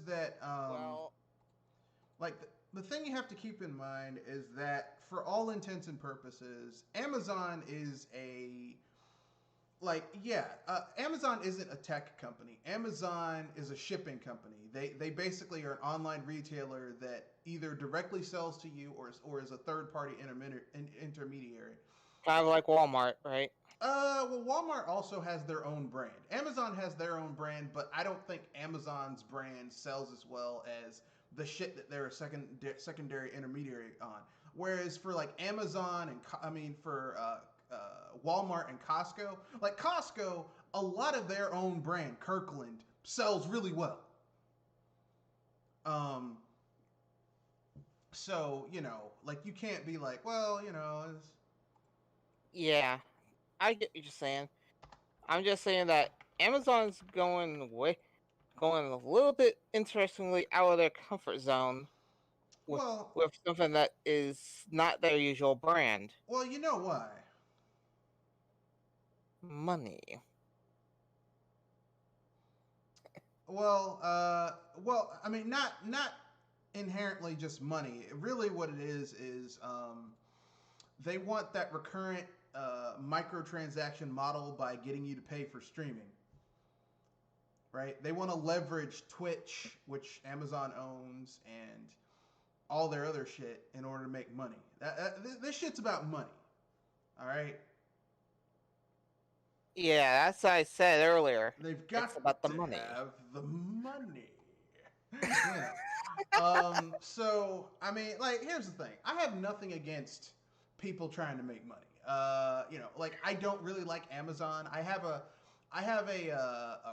that Well, like the thing you have to keep in mind is that for all intents and purposes, Amazon is a Amazon isn't a tech company. Amazon is a shipping company. They basically are an online retailer that either directly sells to you or is a third party intermediary. kind of like Walmart, right? Well, Walmart also has their own brand. Amazon has their own brand, but I don't think Amazon's brand sells as well as the shit that they're a secondary intermediary on. Whereas for like Amazon and for Walmart and Costco, like Costco, a lot of their own brand, Kirkland, sells really well. Um, so like you can't be like, well, Yeah, I get what you're saying. I'm just saying that Amazon's going a little bit interestingly out of their comfort zone with well, with something that is not their usual brand. well, you know why? Money. Well, I mean, not inherently just money. Really, what it is they want that recurrent microtransaction model by getting you to pay for streaming, right? They want to leverage Twitch, which Amazon owns, and all their other shit in order to make money. This shit's about money, all right? Yeah, that's what I said earlier. They've It's got about the to money. have the money. So I mean, like, here's the thing. I have nothing against people trying to make money. Like I don't really like Amazon. I have a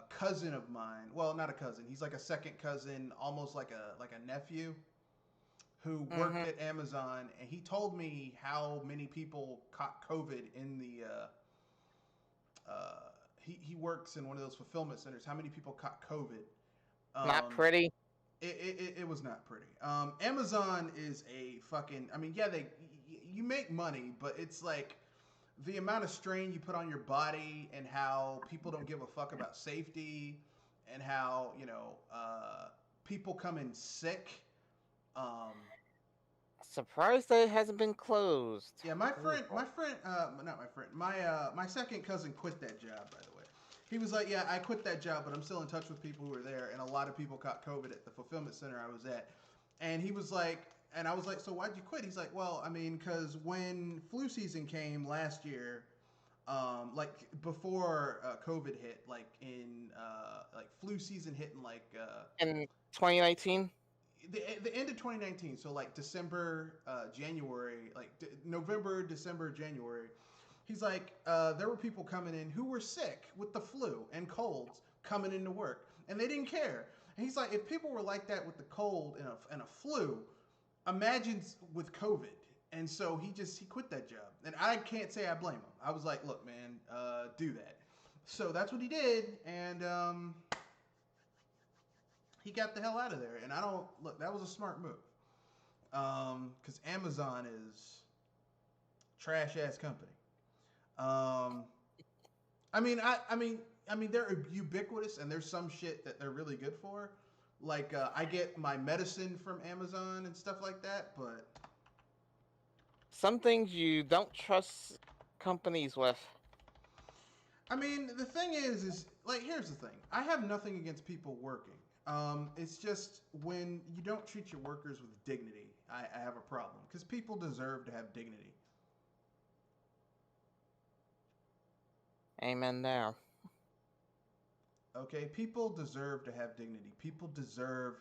cousin of mine. Well, not a cousin. He's like a second cousin, almost like a nephew who worked Mm-hmm. at Amazon, and he told me how many people caught COVID in the he works in one of those fulfillment centers. How many people caught COVID? Not Um, pretty. it was not pretty. Amazon is a fucking. I mean, yeah, you make money, but it's like the amount of strain you put on your body and how people don't give a fuck about safety and how people come in sick. Um, Surprised that it hasn't been closed. Yeah, not my friend, my second cousin quit that job. By the way, he was like, "Yeah, I quit that job, but I'm still in touch with people who were there, and a lot of people caught COVID at the fulfillment center I was at." And he was like, and I was like, "So why'd you quit?" He's like, "Well, I mean, because when flu season came last year, like before COVID hit, like in like flu season hit in like In 2019? the end of 2019, so like December, January, like November, December, January. He's like, there were people coming in who were sick with the flu and colds coming into work, and they didn't care. And he's like, if people were like that with the cold and a flu, imagine with COVID. And so he quit that job, and I can't say I blame him. I was like, look, man, do that. So that's what he did, and he got the hell out of there. And I don't look. That was a smart move. Because Amazon is trash ass company. Um, I mean, they're ubiquitous, and there's some shit that they're really good for. Like I get my medicine from Amazon and stuff like that, but Some things you don't trust companies with. I mean, the thing is like, here's the thing. I have nothing against people working. It's just when you don't treat your workers with dignity, I have a problem because people deserve to have dignity. Amen there. Okay, people deserve to have dignity. People deserve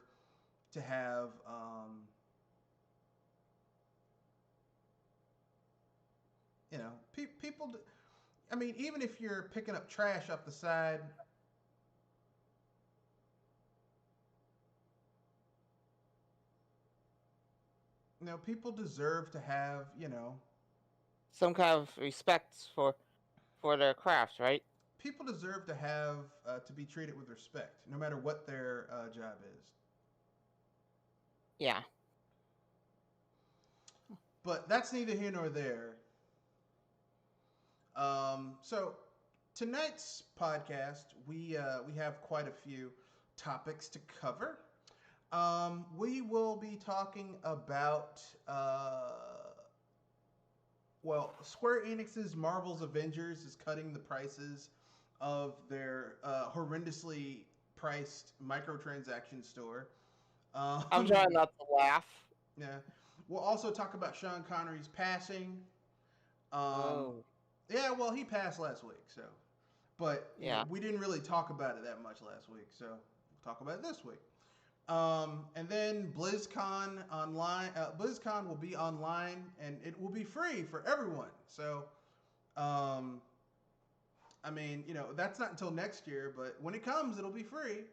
to have, people. I mean, even if you're picking up trash off the side, people deserve to have, Some kind of respect for their craft, right? people deserve to have to be treated with respect, no matter what their job is. Yeah. But that's neither here nor there. So tonight's podcast, we have quite a few topics to cover. We will be talking about well, Square Enix's Marvel's Avengers is cutting the prices of their horrendously priced microtransaction store. I'm Um, trying not to laugh. yeah, we'll also talk about Sean Connery's passing. Um, Oh, yeah, well, he passed last week, so but yeah. we didn't really talk about it that much last week, so we'll talk about it this week. And then BlizzCon online. BlizzCon will be online and it will be free for everyone. So, um, I mean, that's not until next year, but when it comes, it'll be free.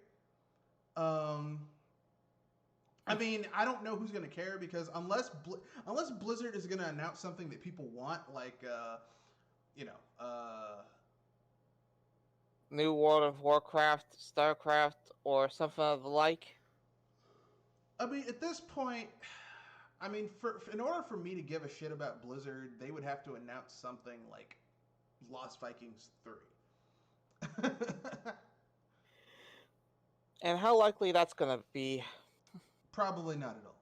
Um, I mean, I don't know who's gonna care because unless Blizzard is gonna announce something that people want, like you know, New World of Warcraft, StarCraft, or something of the like. I mean, at this point, I mean, in order for me to give a shit about Blizzard, they would have to announce something like Lost Vikings 3. And how likely that's gonna be? Probably not at all.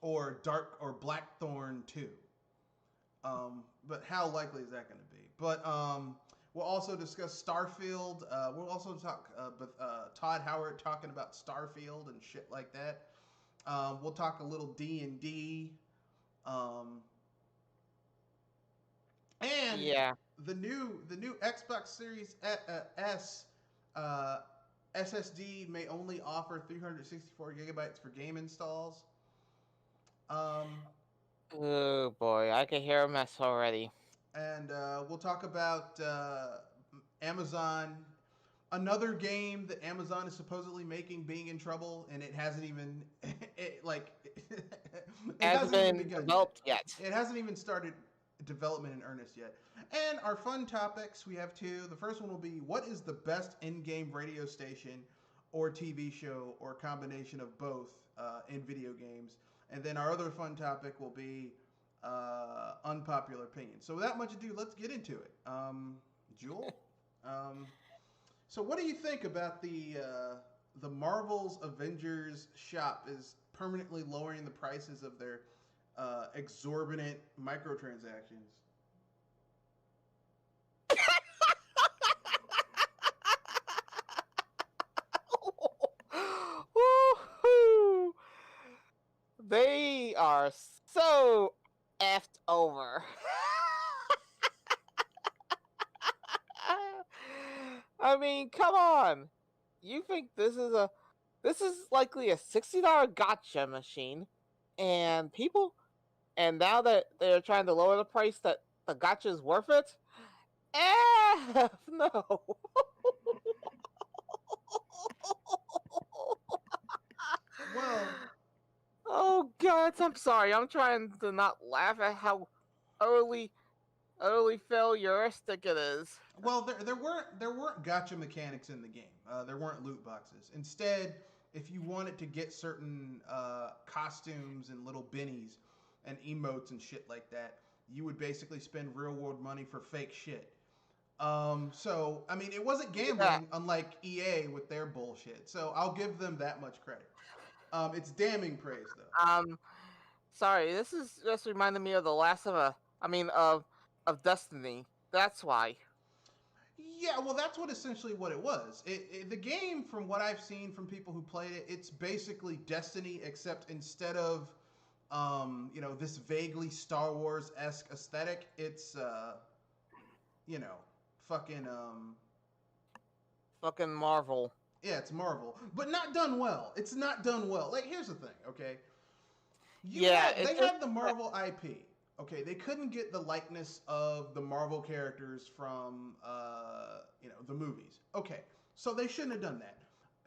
Or Blackthorn 2. But how likely is that going to be? But we'll also discuss Starfield. We'll also talk with Todd Howard talking about Starfield and shit like that. We'll talk a little D&D. Um, and Yeah. the new Xbox Series S SSD may only offer 364 gigabytes for game installs. Um, Oh boy, I can hear a mess already. and we'll talk about Amazon, another game that Amazon is supposedly making, being in trouble, and it hasn't even it Hasn't hasn't even been begun developed yet. yet. It hasn't even started development in earnest yet. And our fun topics, we have two. The first one will be what is the best in-game radio station or TV show or combination of both in video games. And then our other fun topic will be unpopular opinion. So without much ado, let's get into it. Jewel, so what do you think about the Marvel's Avengers shop is permanently lowering the prices of their exorbitant microtransactions? Woohoo! They are so effed over. I mean, come on. You think this is likely a $60 gotcha machine, and now that they're trying to lower the price, that the gotcha is worth it? No. Well, Oh God, I'm sorry. I'm trying to not laugh at how early failuristic it is. well, there weren't gotcha mechanics in the game. There weren't loot boxes. Instead, if you wanted to get certain costumes and little bennies and emotes and shit like that, you would basically spend real world money for fake shit. So I mean, it wasn't Yeah. gambling, unlike EA with their bullshit. So I'll give them that much credit. It's damning praise though. Um. Sorry. This is just reminding me of the last of a. I mean of Destiny. That's why. Yeah, well, that's what it was. The game, from what I've seen from people who played it, it's basically Destiny, except instead of this vaguely Star Wars esque aesthetic, it's you know, fucking Fucking Marvel. yeah, it's Marvel, but not done well. It's not done well. Like, here's the thing, okay? Yeah. They had the Marvel IP. Okay, they couldn't get the likeness of the Marvel characters from the movies. Okay, so they shouldn't have done that.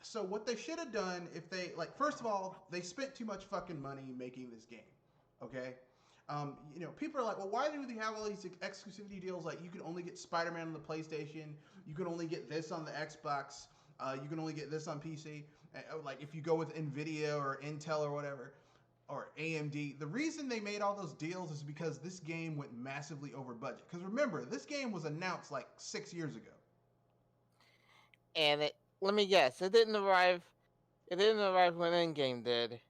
So what they should have done, if they like, first of all, they spent too much fucking money making this game. Okay, people are like, well, why do they have all these exclusivity deals? Like, you can only get Spider-Man on the PlayStation, you can only get this on the Xbox, you can only get this on PC. Like, if you go with Nvidia or Intel or whatever, or AMD. The reason they made all those deals is because this game went massively over budget. Because remember, this game was announced like 6 years ago. and let me guess, it didn't arrive. It didn't arrive when Endgame did.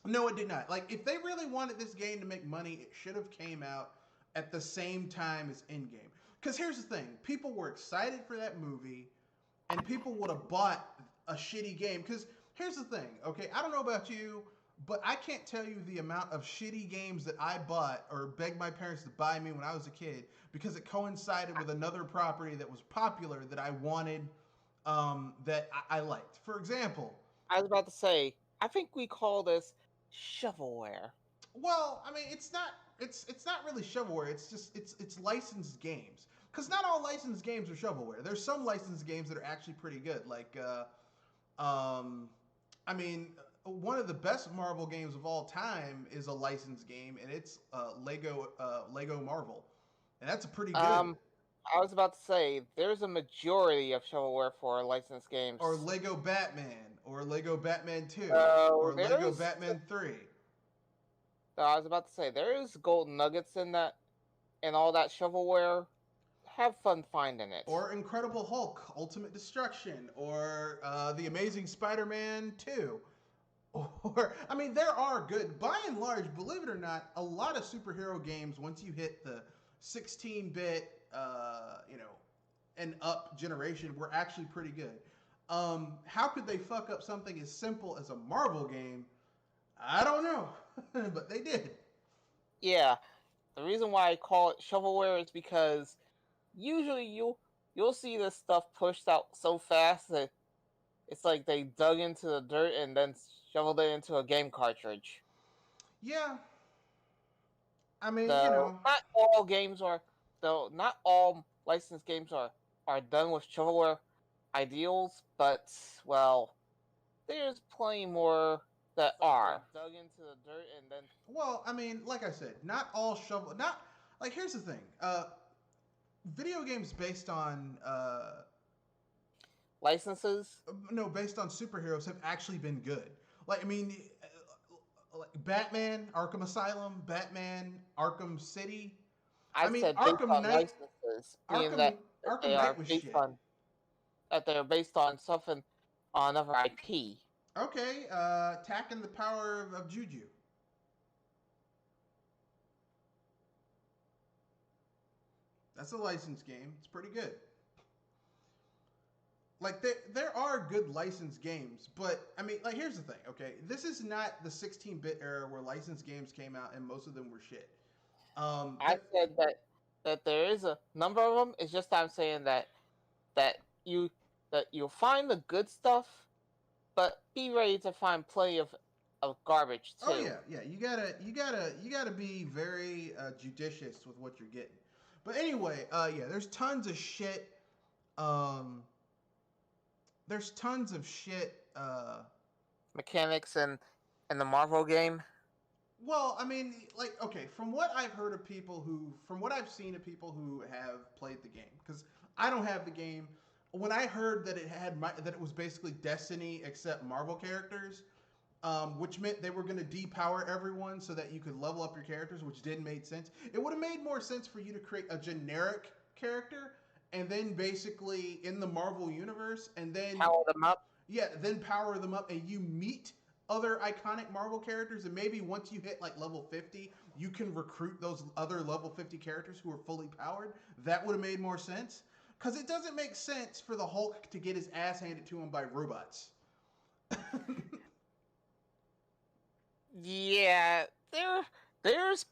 No, it did not. Like, if they really wanted this game to make money, it should have came out at the same time as Endgame. Because here's the thing: people were excited for that movie, and people would have bought a shitty game. Because here's the thing, okay? I don't know about you, but I can't tell you the amount of shitty games that I bought or begged my parents to buy me when I was a kid because it coincided with another property that was popular that I wanted, that I liked. For example, I was about to say, I think we call this shovelware. well, I mean, it's not really shovelware. It's just it's licensed games. Because not all licensed games are shovelware. There's some licensed games that are actually pretty good. Like, I mean, one of the best Marvel games of all time is a licensed game, and it's Lego Marvel, and that's a pretty good. Um, I was about to say, there's a majority of shovelware for licensed games. Or Lego Batman, or Lego Batman 2, or Lego There's. Batman 3. I was about to say, there's gold nuggets in that, and all that shovelware. Have fun finding it. Or Incredible Hulk, Ultimate Destruction, or The Amazing Spider-Man 2. Or, I mean, there are good, by and large, believe it or not, a lot of superhero games, once you hit the 16-bit, and up generation, were actually pretty good. How could they fuck up something as simple as a Marvel game? I don't know, but they did. Yeah, the reason why I call it shovelware is because usually you'll see this stuff pushed out so fast that it's like they dug into the dirt and then shoveled it into a game cartridge. Yeah, I mean, Though not all licensed games are done with shovelware ideals, but well, there's plenty more that are dug into the dirt and then. well, I mean, like I said, not all shovel. Not like here's the thing. Video games based on Licenses? no, based on superheroes have actually been good. Like, I mean, like Batman, Arkham Asylum, Batman, Arkham City. I I mean, said based Arkham on Knight. licenses, meaning Arkham that they Arkham are Knight was based shit. on that they're based on something on another IP. Okay, attacking the power of Juju. That's a licensed game. It's pretty good. Like there are good licensed games, but I mean, like here's the thing. Okay, this is not the 16-bit era where licensed games came out and most of them were shit. I said that there is a number of them. It's just I'm saying that you that you'll find the good stuff, but be ready to find plenty of garbage too. Oh yeah, yeah. You gotta be very judicious with what you're getting. But anyway, yeah. There's tons of shit. Um, there's tons of shit. Mechanics in the Marvel game. Well, I mean, like, okay, from what I've heard of from what I've seen of people who have played the game, because I don't have the game. When I heard that that it was basically Destiny except Marvel characters, which meant they were going to depower everyone so that you could level up your characters, which didn't make sense. It would have made more sense for you to create a generic character and then basically in the Marvel universe, and then Power them up. yeah, then power them up, and you meet other iconic Marvel characters, and maybe once you hit like level 50, you can recruit those other level 50 characters who are fully powered. That would have made more sense. Because it doesn't make sense for the Hulk to get his ass handed to him by robots. Yeah, there's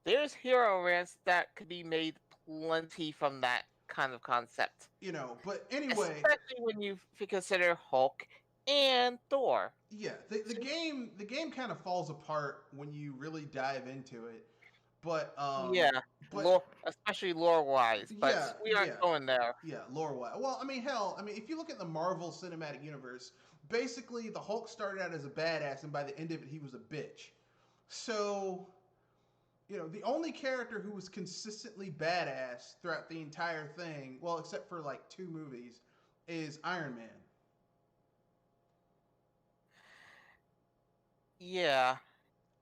there's hero rants that could be made plenty from that kind of concept. But anyway. Especially when you consider Hulk and Thor. Yeah, the game kind of falls apart when you really dive into it. But Yeah, but especially lore wise, but yeah, we aren't going there. yeah, lore wise. Well, I mean, hell, I mean, if you look at the Marvel Cinematic Universe, basically the Hulk started out as a badass, and by the end of it, he was a bitch. So, the only character who was consistently badass throughout the entire thing, well, except for like 2 movies, is Iron Man. Yeah.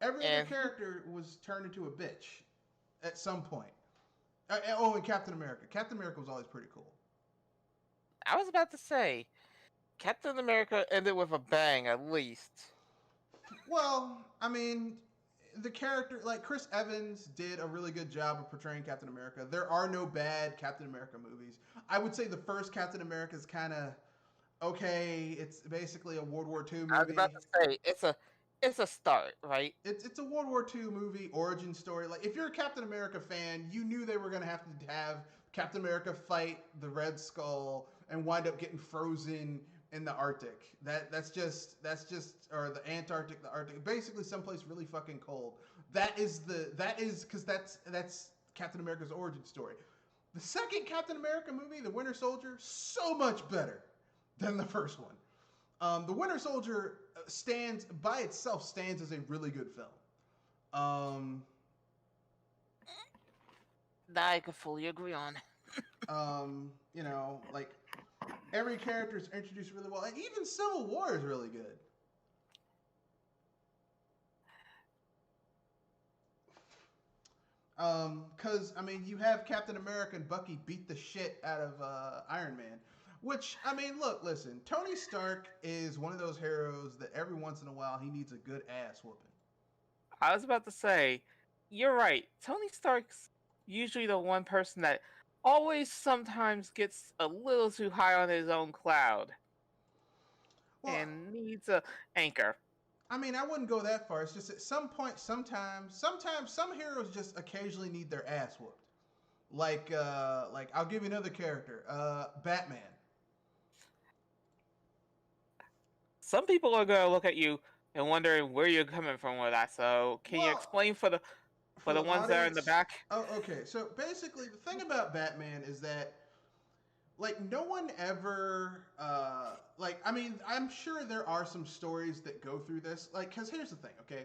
Every other character was turned into a bitch at some point. And Captain America. Captain America was always pretty cool. I was about to say, Captain America ended with a bang, at least. Well, I mean, the character, like Chris Evans, did a really good job of portraying Captain America. There are no bad Captain America movies. I would say the first Captain America is kind of okay. It's basically a World War II I was about movie. to say it's a start, right? It's a World War II movie origin story. Like if you're a Captain America fan, you knew they were gonna have to have Captain America fight the Red Skull and wind up getting frozen in the Arctic. That's just or the Antarctic, the Arctic, basically someplace really fucking cold. That is because that's Captain America's origin story. The second Captain America movie, The Winter Soldier, so much better than the first one. The Winter Soldier stands by itself stands as a really good film. Um, That I could fully agree on. like every character is introduced really well, and even Civil War is really good. Because I mean, you have Captain America and Bucky beat the shit out of Iron Man. Which I mean, look, listen. Tony Stark is one of those heroes that every once in a while he needs a good ass whooping. I was about to say, you're right. Tony Stark's usually the one person that always sometimes gets a little too high on his own cloud Well, and needs a anchor. I mean, I wouldn't go that far. It's just at some point, sometimes some heroes just occasionally need their ass whooped. Like I'll give you another character, Batman. Some people are gonna look at you and wondering where you're coming from with that. So, can you Well, explain for for the the ones that are in the audience. back? Oh, okay. So basically, the thing about Batman is that like no one ever like I mean I'm sure there are some stories that go through this like because here's the thing, okay,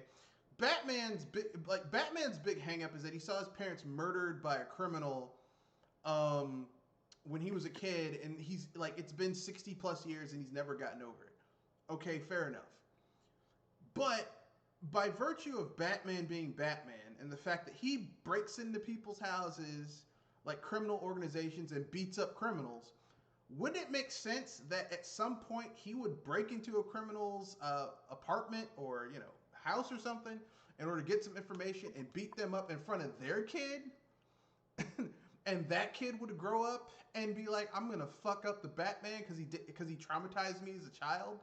Batman's big hang up is that he saw his parents murdered by a criminal um when he was a kid, and he's like it's been 60 plus years and he's never gotten over it. Okay, fair enough. But by virtue of Batman being Batman and the fact that he breaks into people's houses, like criminal organizations, and beats up criminals, wouldn't it make sense that at some point he would break into a criminal's apartment or house or something in order to get some information and beat them up in front of their kid, and that kid would grow up and be like, "I'm gonna fuck up the Batman because he traumatized me as a child."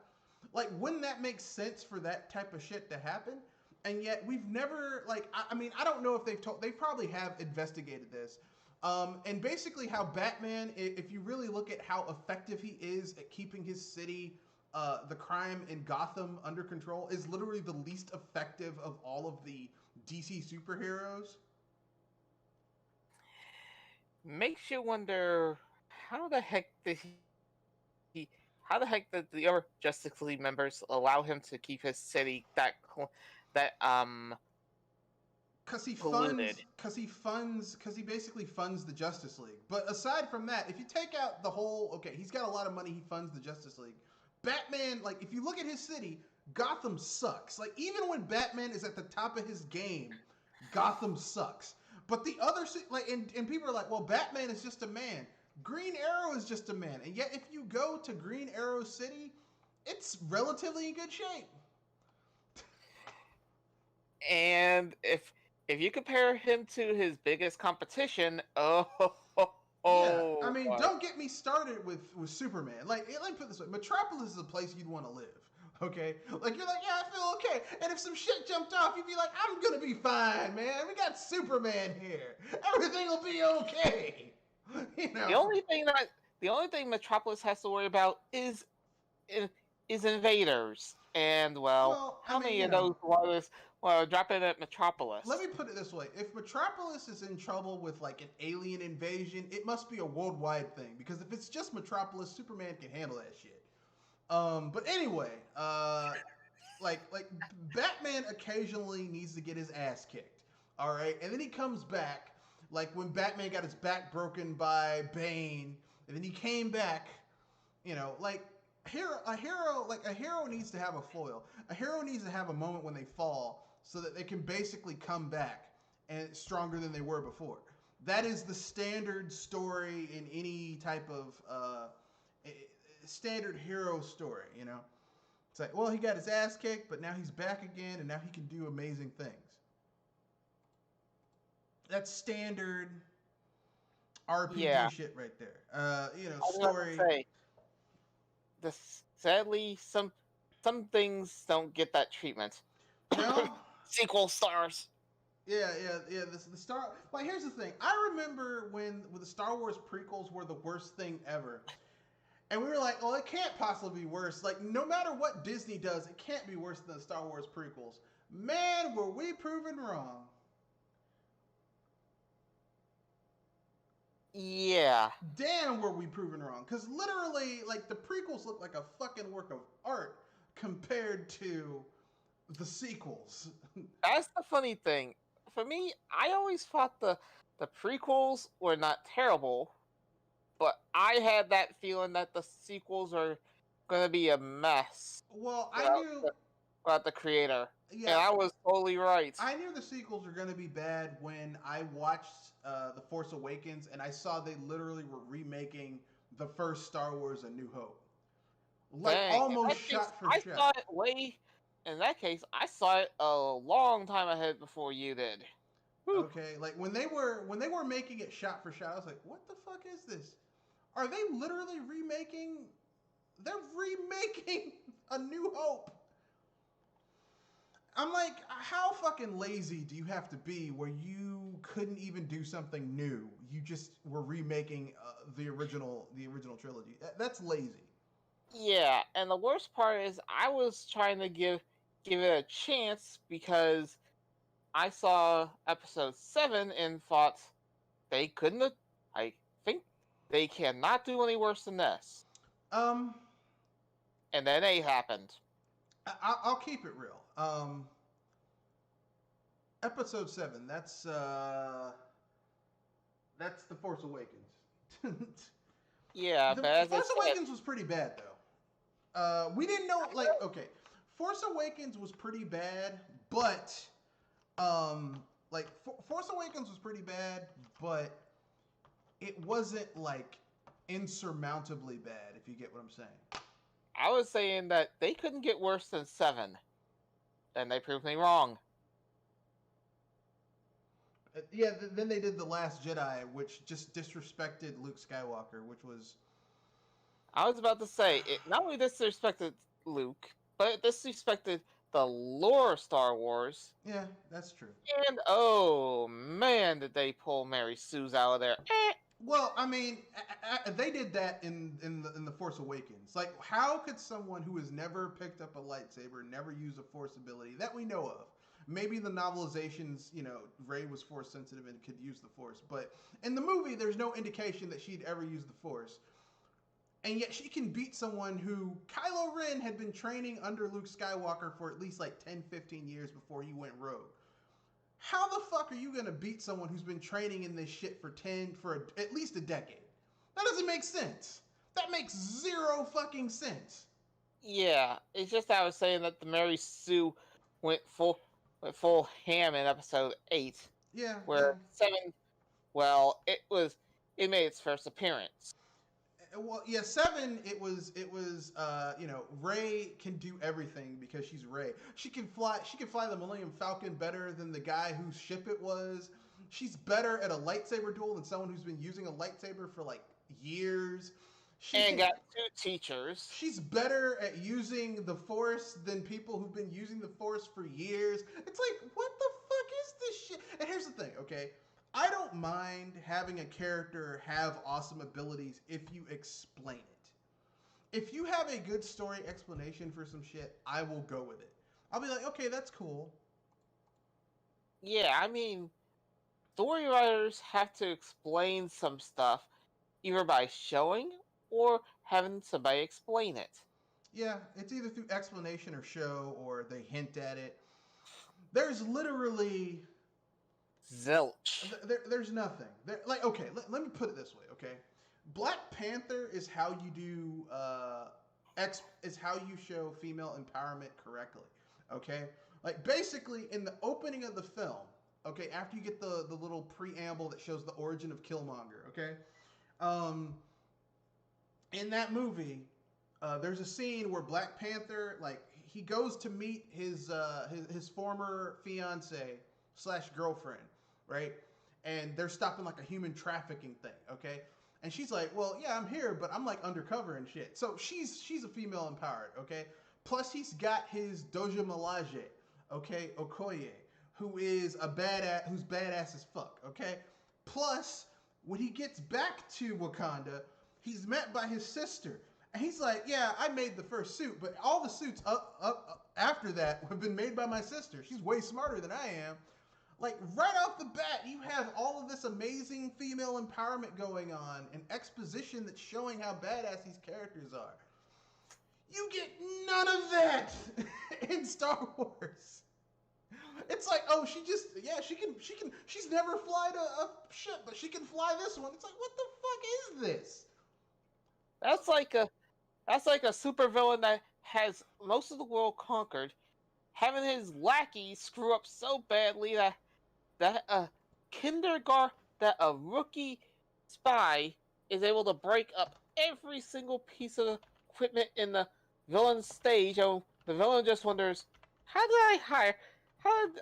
Like, wouldn't that make sense for that type of shit to happen? And yet we've never like I mean I don't know if they probably have investigated this. And basically how Batman, if you really look at how effective he is at keeping his city, the crime in Gotham under control, is literally the least effective of all of the DC superheroes. Makes you wonder how the heck did he how the heck did the other Justice League members allow him to keep his city that Cause he polluted? funds, cause he basically funds the Justice League. But aside from that, if you take out the whole, okay, he's got a lot of money. He funds the Justice League. Batman, like if you look at his city, Gotham sucks. Like even when Batman is at the top of his game, Gotham sucks. But the other like and people are like, well, Batman is just a man. Green Arrow is just a man. And yet if you go to Green Arrow City, it's relatively in good shape. And if you compare him to his biggest competition, Yeah, I mean, boy. don't get me started with Superman. Like, let me put it this way: Metropolis is a place you'd want to live. Okay, like you're like, yeah, I feel okay. And if some shit jumped off, you'd be like, I'm gonna be fine, man. We got Superman here. Everything will be okay. You The know. only thing that the only thing Metropolis has to worry about is invaders. And well, Well, I how mean, many of those was dropping at let Metropolis? me put it this way: if Metropolis is in trouble with like an alien invasion, it must be a worldwide thing. Because if it's just Metropolis, Superman can handle that shit. But anyway, like Batman occasionally needs to get his ass kicked. All right, and then he comes back, like when Batman got his back broken by Bane, and then he came back. Like a hero needs to have a foil. A hero needs to have a moment when they fall, so that they can basically come back and stronger than they were before. That is the standard story in any type of standard hero story, you know. It's like, well, he got his ass kicked, but now he's back again, and now he can do amazing things. That's standard RPG Yeah, shit right there. I was about to Story. say, sadly, some things don't get that treatment. Well, Sequel stars. yeah. The Star. Like, here's the thing. I remember when the Star Wars prequels were the worst thing ever, and we were like, "Oh, it can't possibly be worse." Like, no matter what Disney does, it can't be worse than the Star Wars prequels. Man, were we proven wrong? Yeah, Damn, were we proven wrong? Because literally, like, the prequels look like a fucking work of art compared to the sequels. that's the funny thing. For me, I always thought the prequels were not terrible, but I had that feeling that the sequels are gonna be a mess Well, I without knew, without the creator, and yeah, I was totally right. I knew the sequels were going to be bad when I watched The Force Awakens and I saw they literally were remaking the first Star Wars: A New Hope. Like, Dang, in almost that case, shot for I saw shot. it way. In that case, I saw it a long time ahead before you did. Whew. Okay, like when they were making it shot for shot, I was like, "What the fuck is this? Are they literally remaking? They're remaking A New Hope." I'm like, how fucking lazy do you have to be where you couldn't even do something new? You just were remaking the original trilogy. That's lazy. Yeah, and the worst part is I was trying to give it a chance because I saw episode 7 and thought they couldn't have, I think they cannot do any worse than this. Um, And then 8 happened. I'll keep it real. Episode 7. That's The Force Awakens. Yeah, The but as I Force said, Awakens was pretty bad though. We didn't know, like, okay, Force Awakens was pretty bad, but like Force Awakens was pretty bad, but it wasn't like insurmountably bad. If you get what I'm saying. I was saying that they couldn't get worse than 7. And they proved me wrong. Yeah. Then they did The Last Jedi, which just disrespected Luke Skywalker, which was. I was about to say, it not only disrespected Luke, but it disrespected the lore of Star Wars. Yeah, that's true. And oh man, did they pull Mary Sue's out of there. Well, I mean, they did that in the Force Awakens. Like, how could someone who has never picked up a lightsaber, never used a Force ability that we know of? Maybe in the novelizations, Rey was Force sensitive and could use the Force, but in the movie, there's no indication that she'd ever used the Force. And yet she can beat someone who Kylo Ren had been training under Luke Skywalker for at least like 10, 15 years before he went rogue. How the fuck are you gonna beat someone who's been training in this shit for at least a decade? That doesn't make sense. That makes zero fucking sense. Yeah, it's just I was saying that the Mary Sue went full ham in episode 8, Yeah, where 7, well, it made its first appearance. well, yeah, 7. Rey can do everything because she's Rey. She can fly. She can fly the Millennium Falcon better than the guy whose ship it was. She's better at a lightsaber duel than someone who's been using a lightsaber for like years. And got 2 teachers. She's better at using the Force than people who've been using the Force for years. It's like, what the fuck is this shit? And here's the thing, okay? I don't mind having a character have awesome abilities if you explain it. If you have a good story explanation for some shit, I will go with it. I'll be like, okay, that's cool. Yeah, I mean, story writers have to explain some stuff either by showing or having somebody explain it. Yeah, it's either through explanation or show, or they hint at it. There's literally Zilch. there's nothing. Like, okay, let me put it this way, okay? Black Panther is how you do is how you show female empowerment correctly, okay? Like, basically in the opening of the film, okay, after you get the little preamble that shows the origin of Killmonger, okay? In that movie, there's a scene where Black Panther, like, he goes to meet his former fiance slash girlfriend, right? And they're stopping like a human trafficking thing, okay? And she's like, well, yeah, I'm here, but I'm like undercover and shit. So she's a female empowered, okay? Plus he's got his Doja Milaje, okay, Okoye, who is a badass, who's badass as fuck, okay? Plus, when he gets back to Wakanda, he's met by his sister. And he's like, yeah, I made the first suit, but all the suits up after that have been made by my sister. She's way smarter than I am. Like, right off the bat, you have all of this amazing female empowerment going on and exposition that's showing how badass these characters are. You get none of that in Star Wars. It's like, oh, she's never flied a ship, but she can fly this one. It's like, what the fuck is this? That's like a supervillain that has most of the world conquered, having his lackey screw up so badly that a rookie spy is able to break up every single piece of equipment in the villain's stage. And the villain just wonders, how did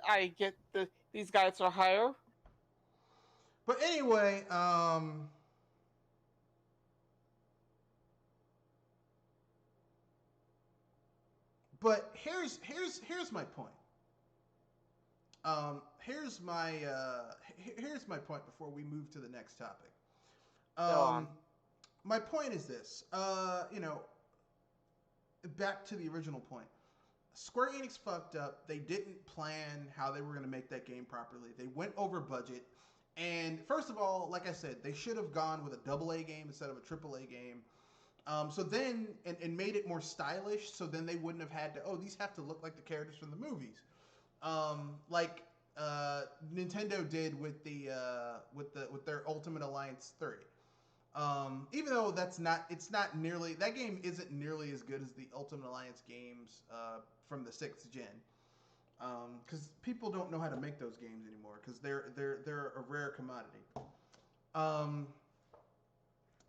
I get these guys for hire? But anyway, but here's my point. Here's my point before we move to the next topic. Go on. My point is this. Back to the original point. Square Enix fucked up. They didn't plan how they were going to make that game properly. They went over budget. And first of all, like I said, they should have gone with a AA game instead of a AAA game. So then, and made it more stylish. So then they wouldn't have had to, oh, these have to look like the characters from the movies. Like Nintendo did with their Ultimate Alliance 3. Even though that game isn't nearly as good as the Ultimate Alliance games from the 6th gen. Because people don't know how to make those games anymore because they're a rare commodity.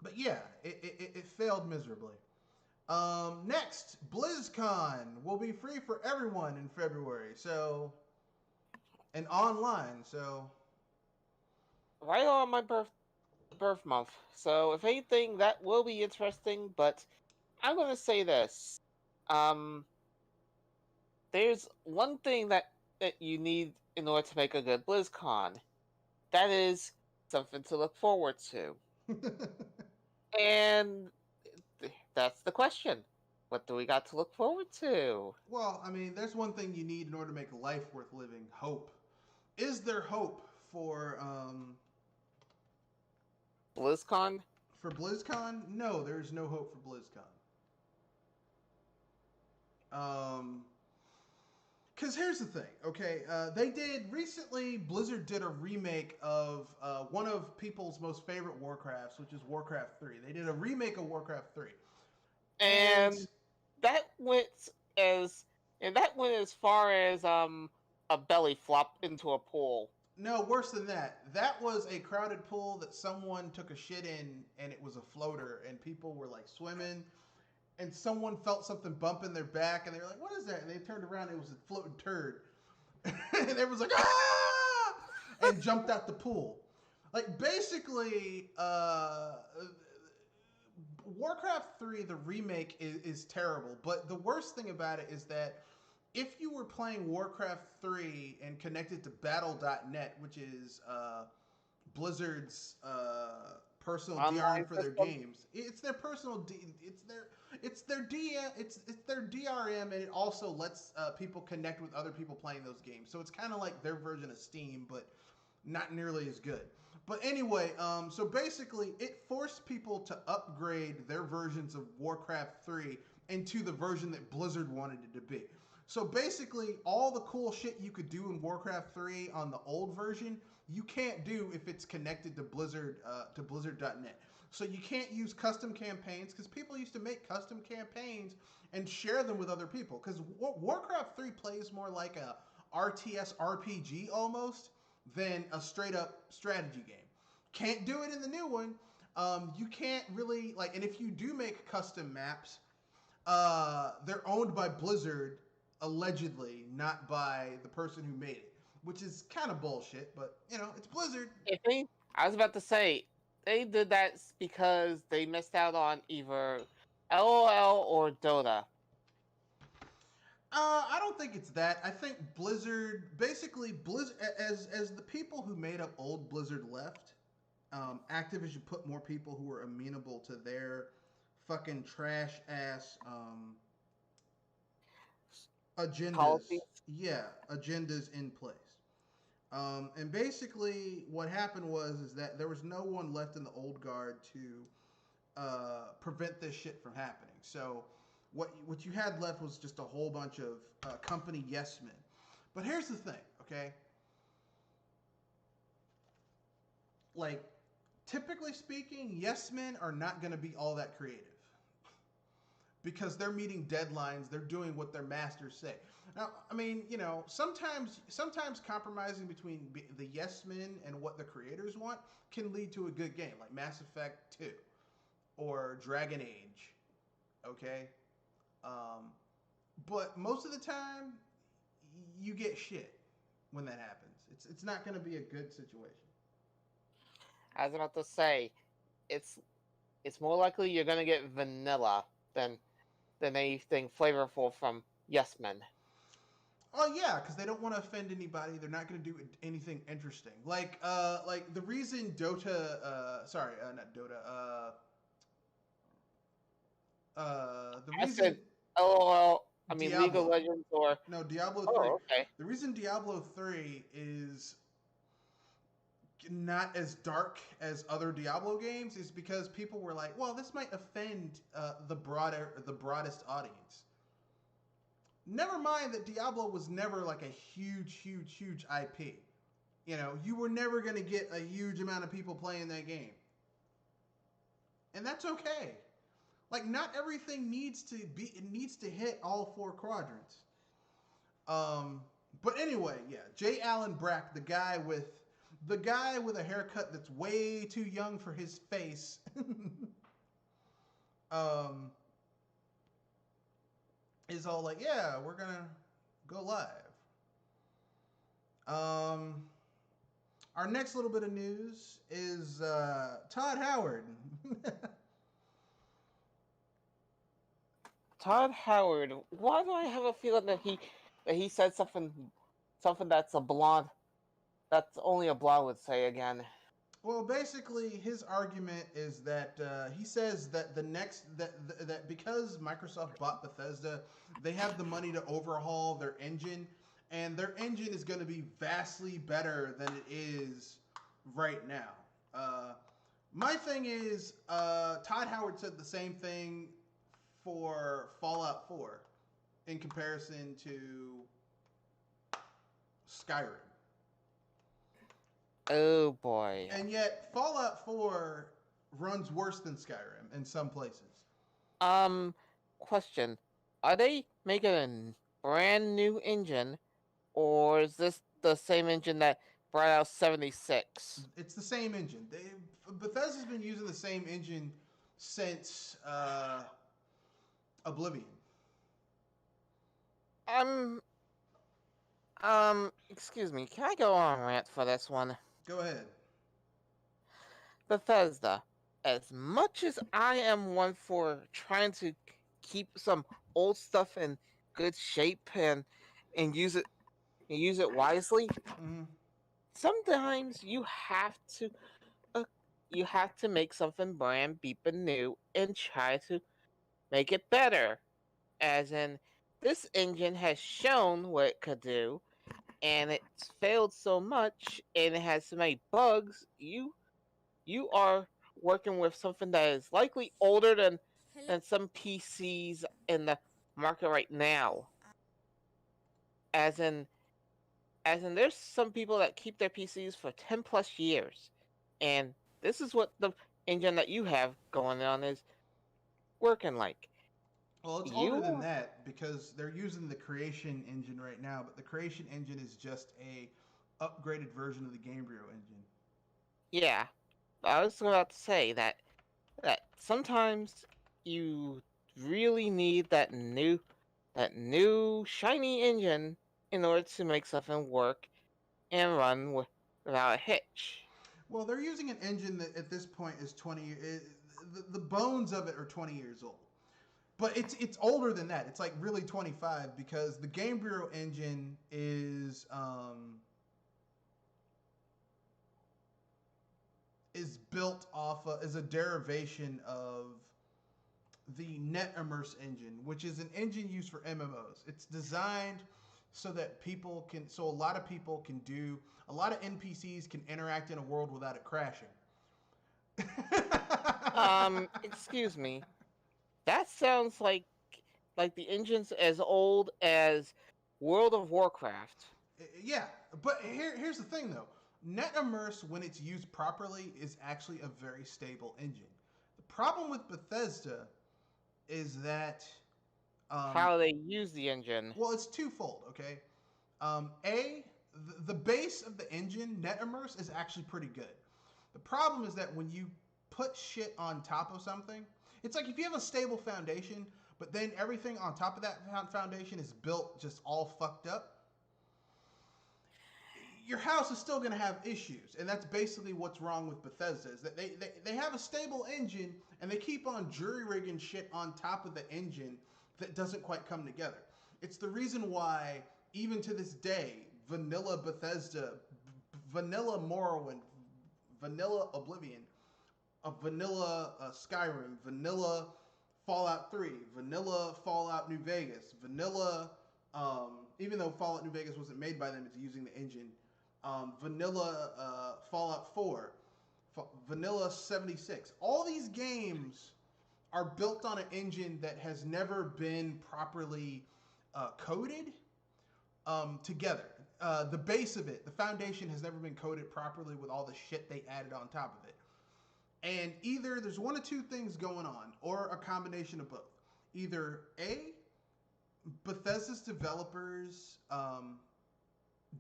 But yeah, it failed miserably. Next, BlizzCon will be free for everyone in February. So, and online. So, right on my birth month. So, if anything, that will be interesting. But I'm going to say this: there's one thing that you need in order to make a good BlizzCon. That is something to look forward to. And that's the question. What do we got to look forward to? Well, I mean, there's one thing you need in order to make life worth living: hope. Is there hope for BlizzCon? For BlizzCon? No, there's no hope for BlizzCon. Because here's the thing, okay? Blizzard did a remake of one of people's most favorite Warcrafts, which is Warcraft 3. They did a remake of Warcraft 3. And that went as far as a belly flop into a pool. No, worse than that. That was a crowded pool that someone took a shit in, and it was a floater, and people were like swimming, and someone felt something bump in their back, and they were like, "What is that?" And they turned around, and it was a floating turd, and everyone's like, "Ah!" and jumped out the pool. Like, basically, Warcraft 3, the remake, is terrible, but the worst thing about it is that if you were playing Warcraft 3 and connected to Battle.net, which is Blizzard's personal DRM for their games, it's their personal it's their DRM, and it also lets people connect with other people playing those games. So it's kind of like their version of Steam, but not nearly as good. But anyway, so basically, it forced people to upgrade their versions of Warcraft 3 into the version that Blizzard wanted it to be. So basically, all the cool shit you could do in Warcraft 3 on the old version, you can't do if it's connected to Blizzard.net. So you can't use custom campaigns, because people used to make custom campaigns and share them with other people. Because Warcraft 3 plays more like a RTS RPG almost than a straight up strategy game. Can't do it in the new one. You can't really, like, and if you do make custom maps, they're owned by Blizzard, allegedly, not by the person who made it, which is kind of bullshit. But it's Blizzard. I was about to say they did that because they missed out on either LOL or Dota. I don't think it's that. I think basically Blizzard, as the people who made up old Blizzard left, Activision put more people who were amenable to their fucking trash ass agendas. Policies. Yeah, agendas in place. And basically, what happened is that there was no one left in the old guard to prevent this shit from happening. So what you had left was just a whole bunch of company yes men. But here's the thing, okay? Like, typically speaking, yes men are not going to be all that creative because they're meeting deadlines. They're doing what their masters say. Now, I mean, sometimes compromising between the yes men and what the creators want can lead to a good game, like Mass Effect 2 or Dragon Age. Okay, but most of the time, you get shit when that happens. It's not going to be a good situation. I was about to say, it's more likely you're gonna get vanilla than anything flavorful from yes men. Oh yeah, because they don't want to offend anybody. They're not going to do anything interesting. Like the reason Dota, not Dota, the I reason said LOL. I mean Diablo. League of Legends or no Diablo 3. Oh, okay. The reason Diablo 3 is not as dark as other Diablo games is because people were like, well, this might offend the broadest audience. Never mind that Diablo was never like a huge IP. You were never going to get a huge amount of people playing that game. And that's okay. Like, not everything needs to hit all four quadrants. But anyway, yeah, J. Allen Brack, the guy with a haircut that's way too young for his face. Is all like, yeah, we're gonna go live. Our next little bit of news is Todd Howard. Todd Howard. Why do I have a feeling that he said something that's only a blonde would say again? Well, basically, his argument is that he says that that because Microsoft bought Bethesda, they have the money to overhaul their engine, and their engine is going to be vastly better than it is right now. My thing is, Todd Howard said the same thing for Fallout 4 in comparison to Skyrim. Oh boy. And yet Fallout 4 runs worse than Skyrim in some places. Question. Are they making a brand new engine, or is this the same engine that brought out 76? It's the same engine. Bethesda's been using the same engine since Oblivion. Excuse me. Can I go on rant for this one? Go ahead. Bethesda, as much as I am one for trying to keep some old stuff in good shape and use it wisely, sometimes you have to make something brand beeping new and try to make it better. As in, this engine has shown what it could do, and it's failed so much, and it has so many bugs. You are working with something that is likely older than some PCs in the market right now. As in, there's some people that keep their PCs for 10 plus years, and this is what the engine that you have going on is working like. Well, it's older than that because they're using the Creation engine right now, but the Creation engine is just a upgraded version of the Gamebryo engine. Yeah, I was about to say that sometimes you really need that new shiny engine in order to make something work and run without a hitch. Well, they're using an engine that at this point is the bones of it are 20 years old. But it's older than that. It's like really 25 because the Game Bureau engine is built off is a derivation of the NetImmerse engine, which is an engine used for MMOs. It's designed so that a lot of people can a lot of NPCs can interact in a world without it crashing. Excuse me. That sounds like the engine's as old as World of Warcraft. Yeah, but here's the thing though. NetImmerse, when it's used properly, is actually a very stable engine. The problem with Bethesda is that how they use the engine. Well, it's twofold. Okay, the base of the engine, NetImmerse, is actually pretty good. The problem is that when you put shit on top of something, it's like if you have a stable foundation, but then everything on top of that foundation is built just all fucked up, your house is still going to have issues. And that's basically what's wrong with Bethesda, is that they have a stable engine and they keep on jury-rigging shit on top of the engine that doesn't quite come together. It's the reason why, even to this day, vanilla Bethesda, vanilla Morrowind, vanilla Oblivion, vanilla Skyrim, vanilla Fallout 3, vanilla Fallout New Vegas, vanilla, even though Fallout New Vegas wasn't made by them, it's using the engine, vanilla Fallout 4, vanilla 76. All these games are built on an engine that has never been properly coded together. The base of it, the foundation has never been coded properly with all the shit they added on top of it. And either there's one of two things going on, or a combination of both. Either A, Bethesda's developers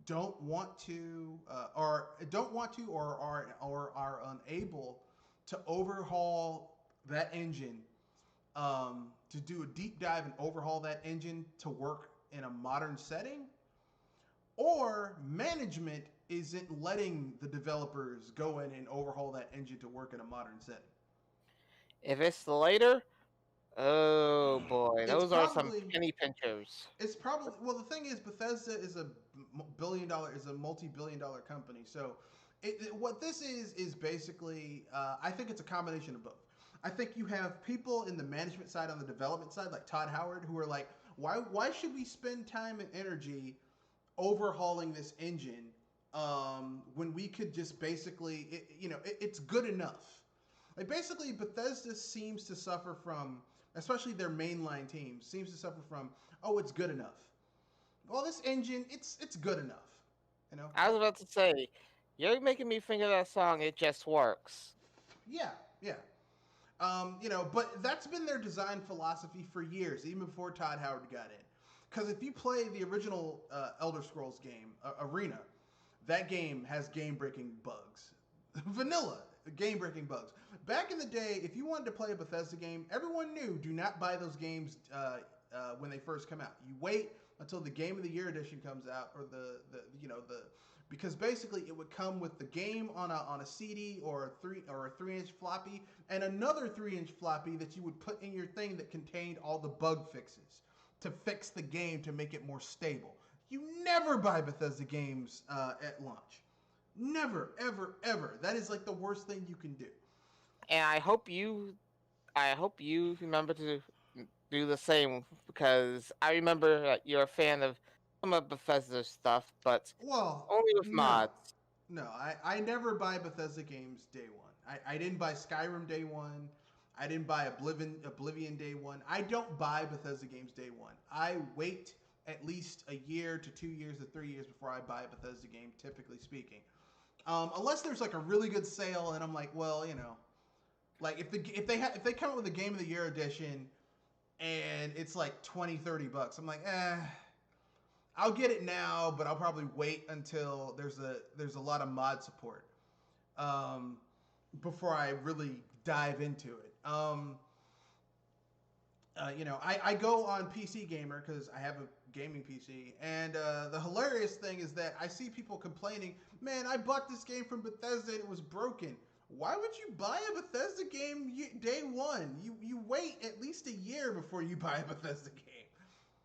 don't want to, or are unable to overhaul that engine, to do a deep dive and overhaul that engine to work in a modern setting, or management isn't letting the developers go in and overhaul that engine to work in a modern setting. If it's the later, oh boy, those are some penny pinchers. It's probably, well, the thing is, Bethesda is a multi-billion-dollar company. So, what this is basically, I think it's a combination of both. I think you have people in the management side, on the development side, like Todd Howard, who are like, why should we spend time and energy overhauling this engine when we could just basically, it's good enough. Like, basically, Bethesda seems to suffer from, especially their mainline team, seems to suffer from, it's good enough. Well, this engine, it's good enough. I was about to say, you're making me think of that song, It Just Works. Yeah. But that's been their design philosophy for years, even before Todd Howard got in. Because if you play the original Elder Scrolls game, Arena, that game has game-breaking bugs. Vanilla, game-breaking bugs. Back in the day, if you wanted to play a Bethesda game, everyone knew, do not buy those games when they first come out. You wait until the Game of the Year edition comes out, or because basically it would come with the game on a CD or a 3-inch floppy, and another 3-inch floppy that you would put in your thing that contained all the bug fixes to fix the game to make it more stable. You never buy Bethesda games at launch. Never, ever, ever. That is like the worst thing you can do. And I hope you remember to do the same, because I remember that you're a fan of some of Bethesda's stuff, but only with mods. No, I never buy Bethesda games day one. I didn't buy Skyrim day one. I didn't buy Oblivion day one. I don't buy Bethesda games day one. I wait at least a year to 2 years to 3 years before I buy a Bethesda game, typically speaking. Unless there's like a really good sale and I'm like, well, like if they come up with a Game of the Year edition and it's like $20-$30, I'm like, I'll get it now, but I'll probably wait until there's a lot of mod support before I really dive into it. I go on PC Gamer because I have a gaming PC, and the hilarious thing is that I see people complaining, man, I bought this game from Bethesda and it was broken. Why would you buy a Bethesda game day one? You wait at least a year before you buy a Bethesda game.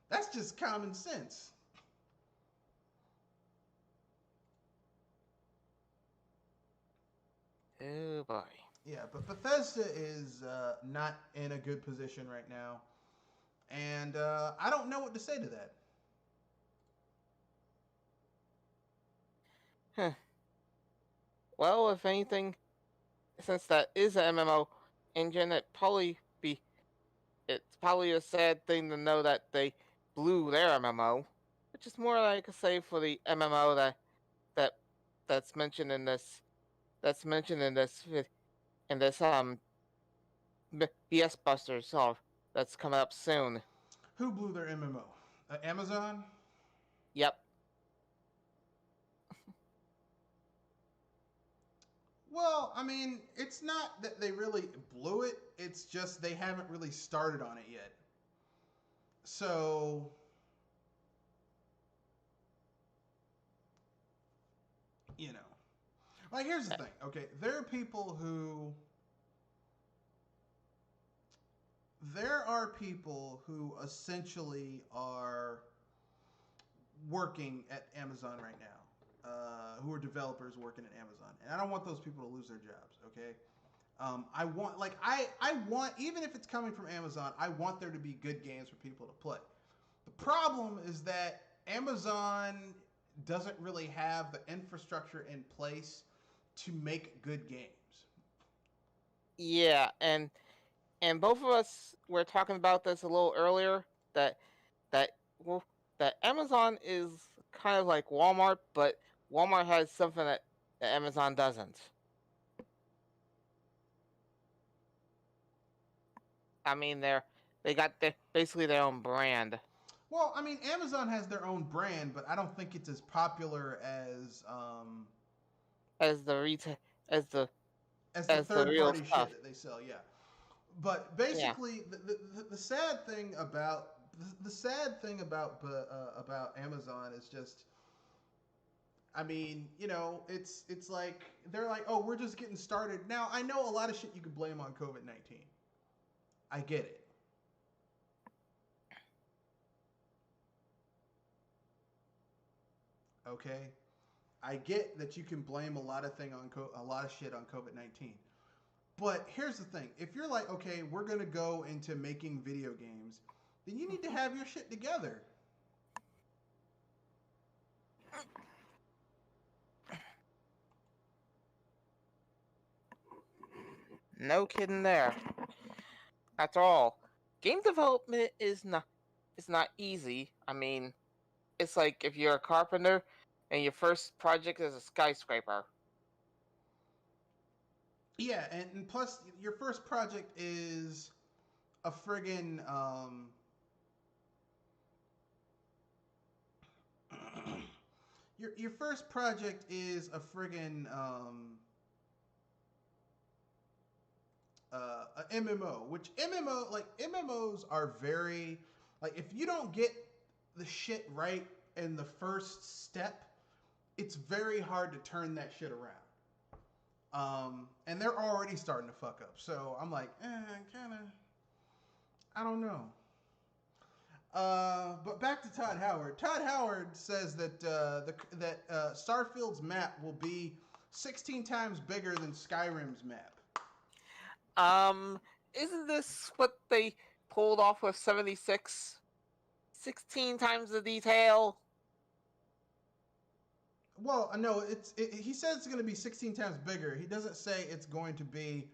That's just common sense. Oh boy. Yeah, but Bethesda is not in a good position right now, and I don't know what to say to that. Huh. Well, if anything, since that is an MMO engine, it's probably a sad thing to know that they blew their MMO, which is more like a save for the MMO that that's mentioned in this in this BS Buster solve that's coming up soon. Who blew their MMO? Amazon? Yep. Well, I mean, it's not that they really blew it, it's just they haven't really started on it yet. So, you know. Like, here's the thing, okay? There are people who essentially are working at Amazon right now, who are developers working at Amazon, and I don't want those people to lose their jobs. Okay, I want, even if it's coming from Amazon, I want there to be good games for people to play. The problem is that Amazon doesn't really have the infrastructure in place to make good games. Yeah, and both of us were talking about this a little earlier that that well, that Amazon is kind of like Walmart, but Walmart has something that Amazon doesn't. I mean, they got basically their own brand. Well, I mean, Amazon has their own brand, but I don't think it's as popular As the retail as the as the third real party shit stuff. that they sell. Yeah, but Yeah. basically, the sad thing about about Amazon is just, I mean, it's like they're like, oh, we're just getting started. Now, I know a lot of shit you can blame on COVID-19. I get it. Okay, I get that you can blame a lot of shit on COVID-19. But here's the thing: if you're like, okay, we're gonna go into making video games, then you need to have your shit together. No kidding there. After all, game development is not easy. I mean, it's like if you're a carpenter and your first project is a skyscraper. Yeah, and plus your first project is a friggin' your first project is a friggin' a MMO, which MMOs are very, like, if you don't get the shit right in the first step, it's very hard to turn that shit around. And they're already starting to fuck up. So I'm like, kind of, I don't know. But back to Todd Howard. Todd Howard says that Starfield's map will be 16 times bigger than Skyrim's map. Um, isn't this what they pulled off with 76? 16 times the detail? Well, no, he says it's going to be 16 times bigger. He doesn't say it's going to be,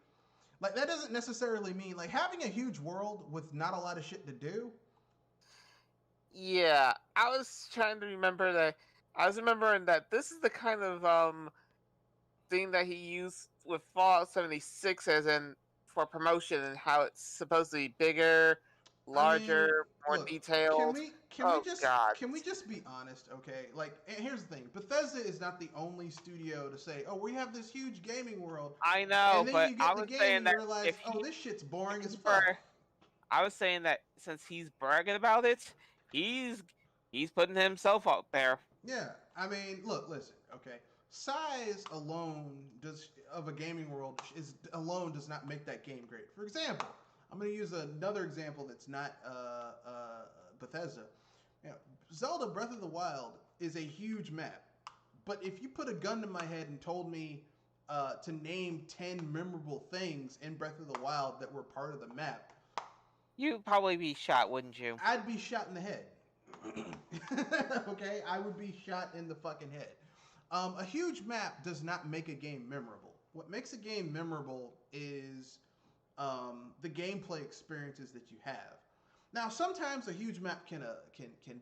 like, that doesn't necessarily mean, like, having a huge world with not a lot of shit to do. Yeah, I was trying to remember that. I was remembering that this is the kind of thing that he used with Fallout 76 as in for promotion and how it's supposed to be bigger, I mean, larger, more look, detailed. Oh God. can we just be honest, okay? Like, and here's the thing: Bethesda is not the only studio to say, "Oh, we have this huge gaming world," I know, and then but you I get the was game saying and you that realize, if "Oh, he, this shit's boring if as he fuck." were, I was saying that since he's bragging about it, he's putting himself out there. Yeah, I mean, look, listen, okay. Size alone of a gaming world does not make that game great. For example, I'm going to use another example that's not Bethesda. You know, Zelda Breath of the Wild is a huge map, but if you put a gun to my head and told me to name 10 memorable things in Breath of the Wild that were part of the map, you'd probably be shot, wouldn't you? I'd be shot in the head. Okay, I would be shot in the fucking head. A huge map does not make a game memorable. What makes a game memorable is the gameplay experiences that you have. Now, sometimes a huge map can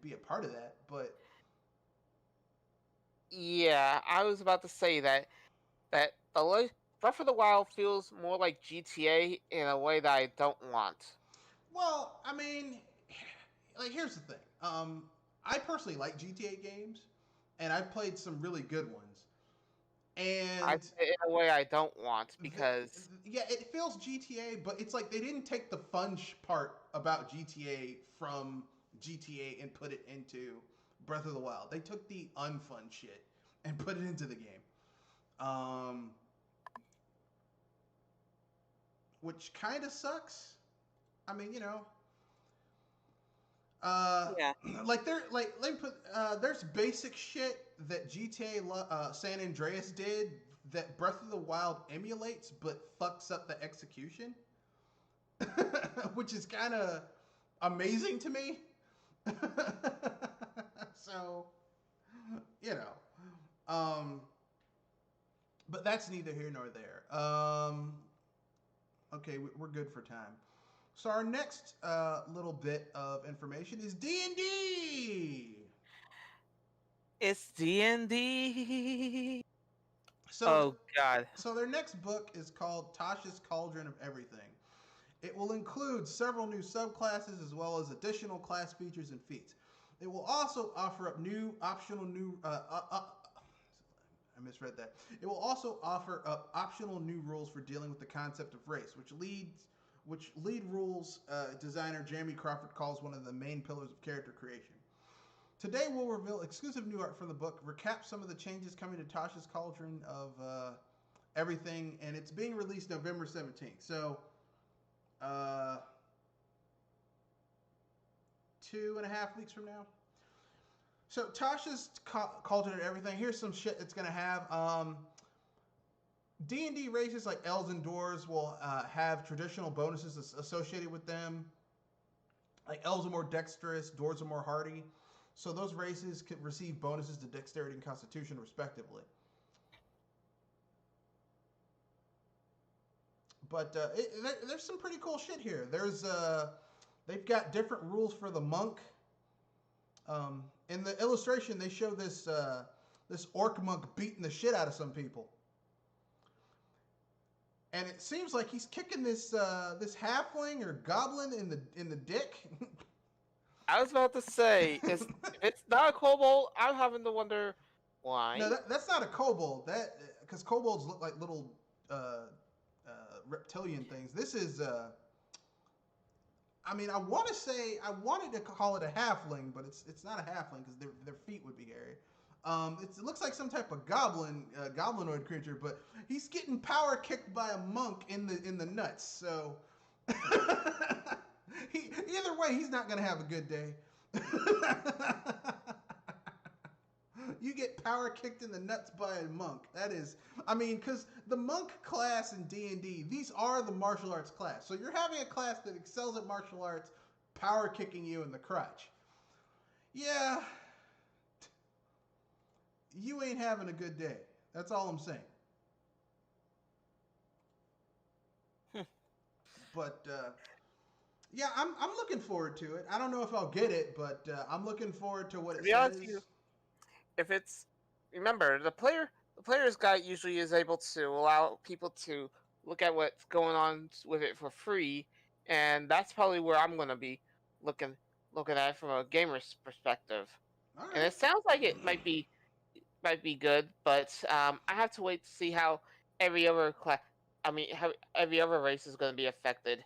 be a part of that, but yeah, I was about to say that Breath of the Wild feels more like GTA in a way that I don't want. Well, I mean, like here's the thing. I personally like GTA games, and I've played some really good ones. And in a way I don't want because yeah, it feels GTA, but it's like they didn't take the fun part about GTA from GTA and put it into Breath of the Wild. They took the unfun shit and put it into the game. Which kind of sucks. I mean, you know, yeah. like let me put there's basic shit that GTA San Andreas did that Breath of the Wild emulates, but fucks up the execution, which is kind of amazing to me. So, you know, but that's neither here nor there. Okay, we're good for time. So our next little bit of information is D&D. It's D&D. So oh God. So their next book is called Tasha's Cauldron of Everything. It will include several new subclasses as well as additional class features and feats. It will also offer up I misread that. It will also offer up optional new rules for dealing with the concept of race, which lead rules designer Jeremy Crawford calls one of the main pillars of character creation. Today we'll reveal exclusive new art from the book, recap some of the changes coming to Tasha's Cauldron of Everything, and it's being released November 17th. So, 2.5 weeks from now. So Tasha's Cauldron of Everything. Here's some shit it's gonna have. D&D races like elves and dwarves will have traditional bonuses associated with them. Like elves are more dexterous, dwarves are more hardy. So those races can receive bonuses to dexterity and constitution, respectively. But there's some pretty cool shit here. They've got different rules for the monk. In the illustration, they show this orc monk beating the shit out of some people, and it seems like he's kicking this halfling or goblin in the dick. I was about to say, if it's not a kobold, I'm having to wonder why. No, that's not a kobold. Because kobolds look like little reptilian things. This is. I mean, I wanted to call it a halfling, but it's not a halfling because their feet would be hairy. It looks like some type of goblinoid creature, but he's getting power kicked by a monk in the nuts. So either way, he's not gonna have a good day. You get power kicked in the nuts by a monk. That is, I mean, because the monk class in D&D, these are the martial arts class. So you're having a class that excels at martial arts, power kicking you in the crotch. Yeah, you ain't having a good day. That's all I'm saying. But yeah, I'm looking forward to it. I don't know if I'll get it, but I'm looking forward to what it says. If it's, remember, the player's guide usually is able to allow people to look at what's going on with it for free, and that's probably where I'm going to be looking at it from a gamer's perspective. Right. And it sounds like it might be good, but I have to wait to see how every other race is going to be affected.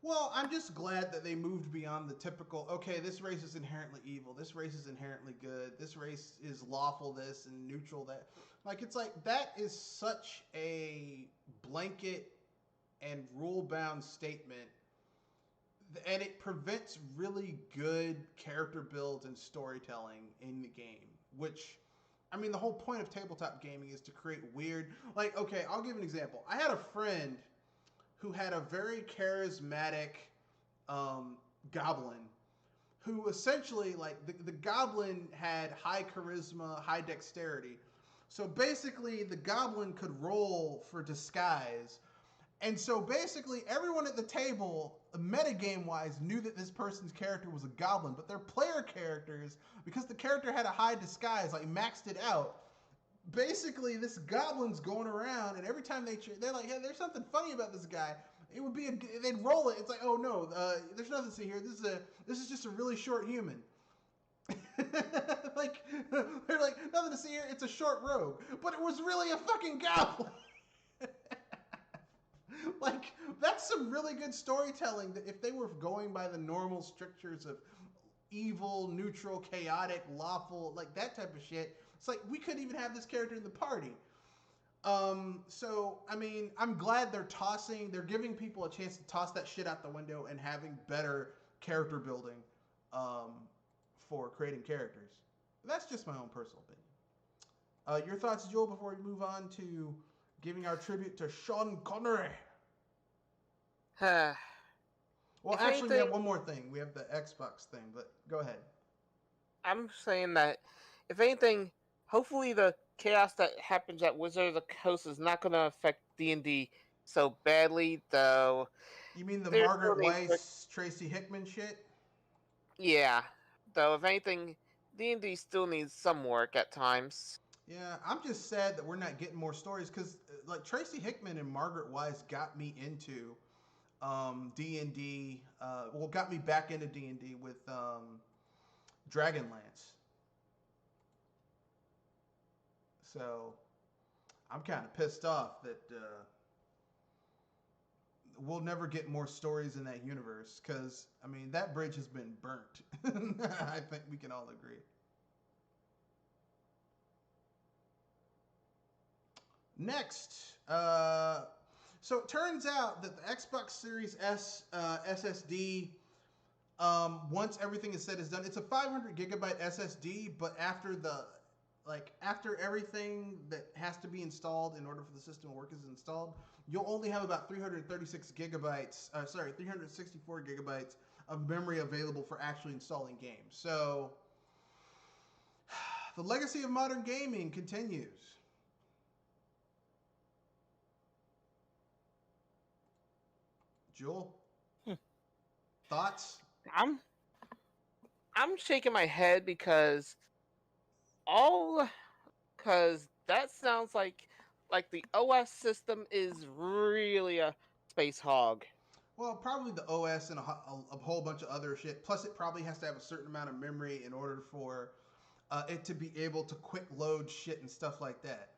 Well, I'm just glad that they moved beyond the typical, okay, this race is inherently evil, this race is inherently good, this race is lawful this and neutral that. Like, it's like, that is such a blanket and rule bound statement, and it prevents really good character builds and storytelling in the game, which. I mean, the whole point of tabletop gaming is to create weird. Like, okay, I'll give an example. I had a friend who had a very charismatic um, goblin who essentially, like, the goblin had high charisma, high dexterity. So basically, the goblin could roll for disguise. And so basically, everyone at the table, metagame wise, knew that this person's character was a goblin, but their player characters, because the character had a high disguise, like maxed it out, basically this goblin's going around, and every time they're like, hey, there's something funny about this guy. It would be they'd roll it. It's like, oh no, there's nothing to see here. This is just a really short human. Like they're like, nothing to see here. It's a short rogue, but it was really a fucking goblin. Like, that's some really good storytelling. That if they were going by the normal strictures of evil, neutral, chaotic, lawful, like that type of shit, it's like we couldn't even have this character in the party. So I mean, I'm glad they're giving people a chance to toss that shit out the window and having better character building, um, for creating characters. That's just my own personal opinion. Your thoughts, Joel, before we move on to giving our tribute to Sean Connery. if Well, actually, we have one more thing. We have the Xbox thing, but go ahead. I'm saying that, if anything, hopefully the chaos that happens at Wizard of the Coast is not going to affect D&D so badly, though. You mean the Margaret Weiss, Tracy Hickman shit? Yeah, though if anything, D&D still needs some work at times. Yeah, I'm just sad that we're not getting more stories because, like, Tracy Hickman and Margaret Weiss got me into D&D. Got me back into D&D with Dragonlance. So I'm kind of pissed off that we'll never get more stories in that universe because, I mean, that bridge has been burnt. I think we can all agree. Next, so it turns out that the Xbox Series S SSD, once everything is said is done, it's a 500 gigabyte SSD, but after everything that has to be installed in order for the system to work is installed, you'll only have about 364 gigabytes of memory available for actually installing games. So the legacy of modern gaming continues. Jewel, thoughts? I'm shaking my head because that sounds like the OS system is really a space hog. Well, probably the OS and a whole bunch of other shit. Plus, it probably has to have a certain amount of memory in order for it to be able to quick load shit and stuff like that.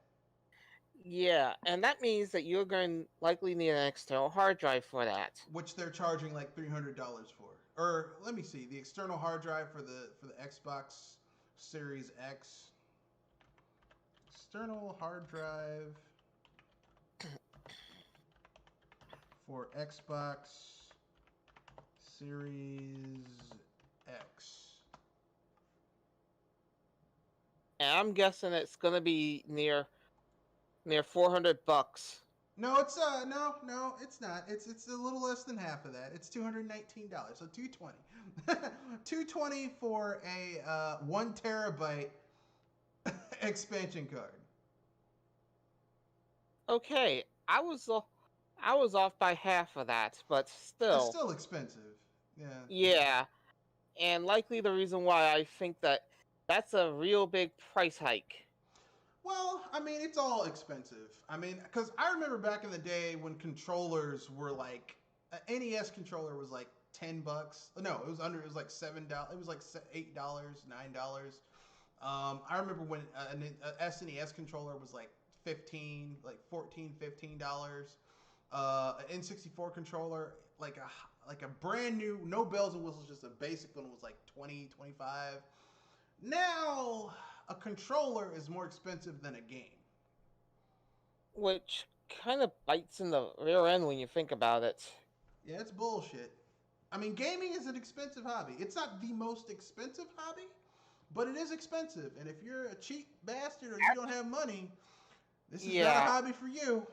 Yeah, and that means that you're going to likely need an external hard drive for that, which they're charging like $300 for. Or let me see, the external hard drive for the Xbox Series X. External hard drive for Xbox Series X. and I'm guessing it's going to be near $400. No, it's no, it's not. It's a little less than half of that. It's $219, so $220. $220 for a 1 terabyte expansion card. Okay, I was off by half of that, but still. It's still expensive. Yeah. Yeah, and likely the reason why I think that's a real big price hike. Well, I mean, it's all expensive. I mean, because I remember back in the day when controllers were like, an NES controller was like $10. No, it was like $7. It was like $8, $9. I remember when an SNES controller was like $15, like $14, $15. An N64 controller, like a brand new, no bells and whistles, just a basic one was like 20, 25. Now a controller is more expensive than a game. Which kind of bites in the rear end when you think about it. Yeah, it's bullshit. I mean, gaming is an expensive hobby. It's not the most expensive hobby, but it is expensive. And if you're a cheap bastard or you don't have money, this is not a hobby for you.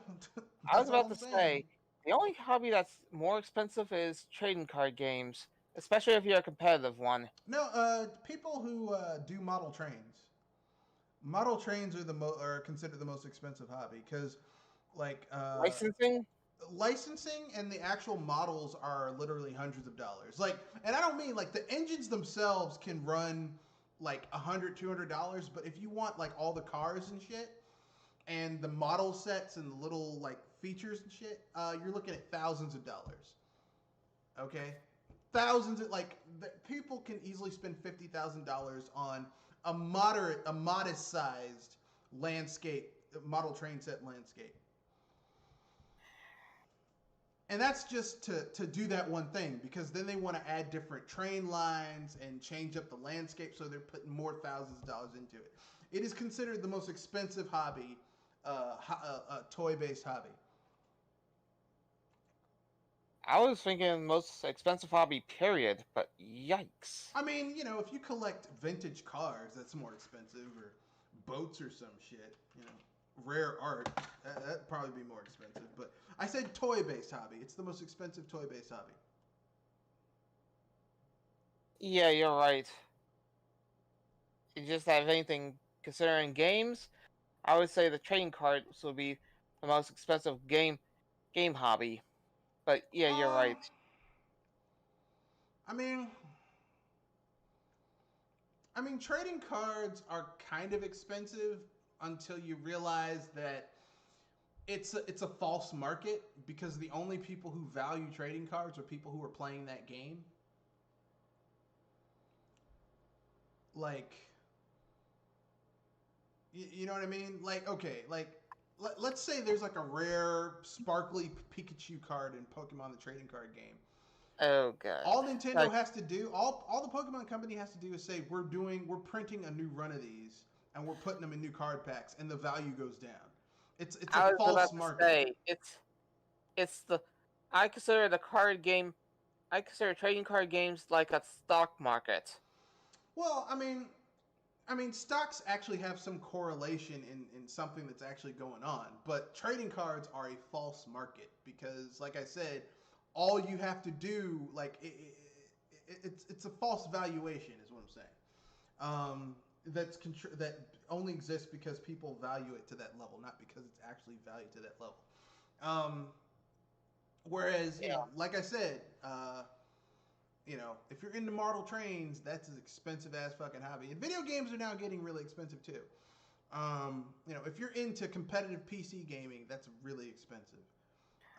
I was That's all about I'm to saying. say, the only hobby that's more expensive is trading card games, especially if you're a competitive one. No, people who do model trains. Model trains are considered the most expensive hobby because, like, Licensing? licensing and the actual models are literally hundreds of dollars. Like, and I don't mean like the engines themselves can run like $100, $200, but if you want like all the cars and shit and the model sets and the little like features and shit, you're looking at thousands of dollars. Okay, thousands of people can easily spend $50,000 on a modest sized landscape model train set landscape. And that's just to do that one thing because then they want to add different train lines and change up the landscape, so they're putting more thousands of dollars into it. It is considered the most expensive hobby, toy-based hobby. I was thinking most expensive hobby, period, but yikes. I mean, you know, if you collect vintage cars, that's more expensive, or boats or some shit, you know, rare art, that'd probably be more expensive. But I said toy-based hobby. It's the most expensive toy-based hobby. Yeah, you're right. You just have anything considering games, I would say the trading cards would be the most expensive game hobby. But yeah, you're right. I mean, trading cards are kind of expensive until you realize that it's a false market because the only people who value trading cards are people who are playing that game. Like, you know what I mean? Like, okay, like let's say there's like a rare sparkly Pikachu card in Pokemon the trading card game. Oh god. All Nintendo has to do, all the Pokemon company has to do is say we're printing a new run of these and we're putting them in new card packs and the value goes down. It's a false market. Say, it's the I consider the card game I consider trading card games like a stock market. Well, I mean, stocks actually have some correlation in something that's actually going on, but trading cards are a false market because, like I said, all you have to do, like, it's a false valuation, is what I'm saying. That only exists because people value it to that level, not because it's actually valued to that level. Um, Whereas, you know, like I said, you know, if you're into model trains, that's an expensive ass fucking hobby. And video games are now getting really expensive too. You know, if you're into competitive PC gaming, that's really expensive.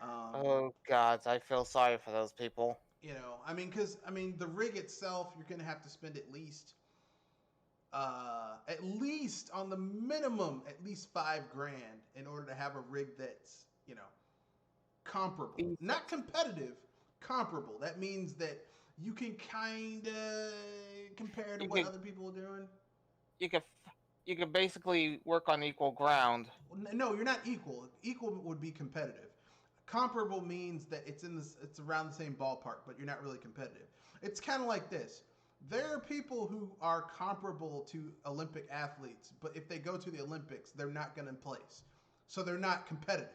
Oh god, I feel sorry for those people. You know, because the rig itself, you're gonna have to spend at least on the minimum, at least $5,000 in order to have a rig that's, you know, comparable, not competitive, comparable. That means that you can kind of compare to what other people are doing. You can basically work on equal ground. No, you're not equal. Equal would be competitive. Comparable means that it's around the same ballpark, but you're not really competitive. It's kind of like this. There are people who are comparable to Olympic athletes, but if they go to the Olympics, they're not going to place. So they're not competitive.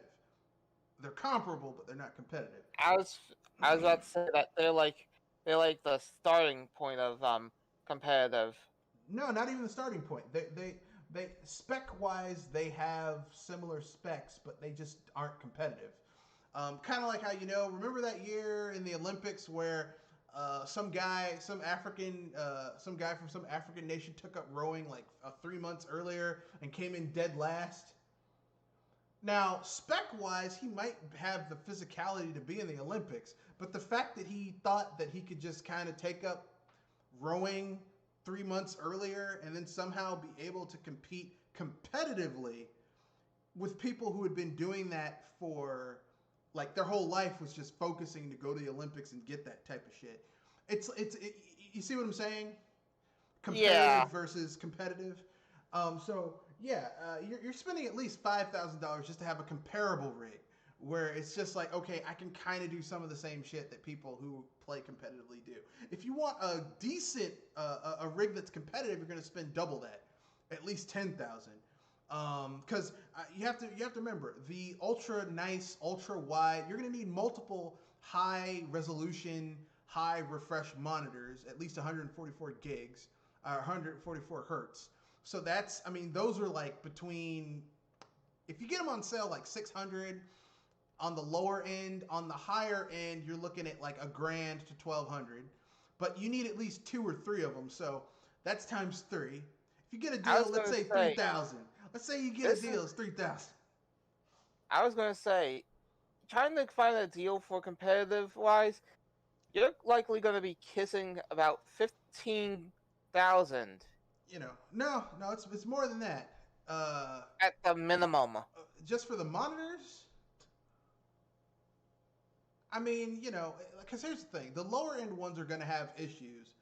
They're comparable, but they're not competitive. I was about to say that they're like the starting point of competitive. No, not even the starting point. They spec wise they have similar specs, but they just aren't competitive. Kind of like how, you know, remember that year in the Olympics where some guy from some African nation took up rowing like 3 months earlier and came in dead last. Now, spec-wise, he might have the physicality to be in the Olympics, but the fact that he thought that he could just kind of take up rowing 3 months earlier and then somehow be able to compete competitively with people who had been doing that for Like their whole life was just focusing to go to the Olympics and get that type of shit. You see what I'm saying? Yeah. Comparative versus competitive. So yeah, you're spending at least $5,000 just to have a comparable rig, where it's just like, okay, I can kind of do some of the same shit that people who play competitively do. If you want a decent a rig that's competitive, you're going to spend double that, at least 10,000. Because you have to remember the ultra nice, ultra wide. You're going to need multiple high resolution, high refresh monitors, at least 144 gigs, 144 hertz. So that's, I mean, those are like between, if you get them on sale, like 600 on the lower end. On the higher end, you're looking at like $1,000 to 1,200. But you need at least 2 or 3 of them. So that's times 3. If you get a deal, let's say 3,000. Let's say you get a deal, it's 3,000. I was gonna say, trying to find a deal for competitive wise, you're likely gonna be kissing about 15,000. No, it's more than that. At the minimum. Just for the monitors. I mean, because here's the thing: the lower end ones are going to have issues.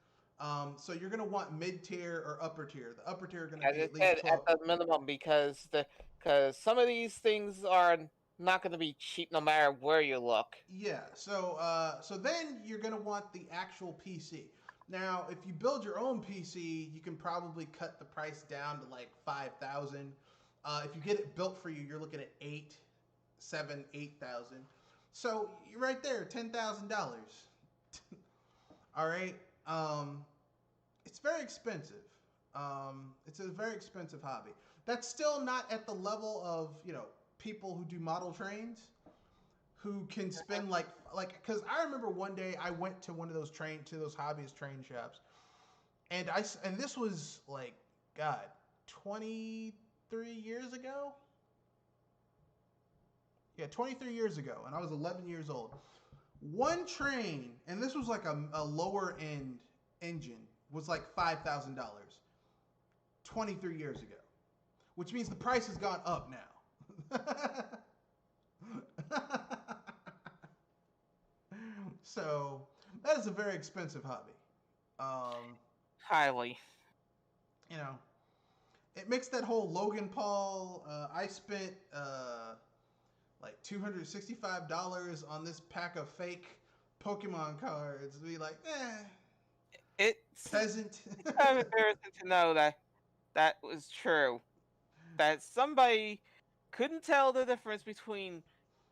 So you're going to want mid tier or upper tier. The upper tier are going to be at least 12. At the minimum, because some of these things are not going to be cheap no matter where you look. Yeah. So then you're going to want the actual PC. Now, if you build your own PC, you can probably cut the price down to like 5,000. If you get it built for you, you're looking at 8,000. So you're right there, $10,000. All right. It's very expensive. It's a very expensive hobby. That's still not at the level of people who do model trains, who can spend like because I remember one day I went to one of those hobbyist train shops, and this was like, God, 23 years ago. Yeah, 23 years ago, and I was 11 years old. One train, and this was like a lower end engine, was like $5,000 23 years ago, which means the price has gone up now. So that is a very expensive hobby. Highly. It makes that whole Logan Paul. I spent like $265 on this pack of fake Pokemon cards. Be like, it's peasant. It's kind of embarrassing to know that was true. That somebody couldn't tell the difference between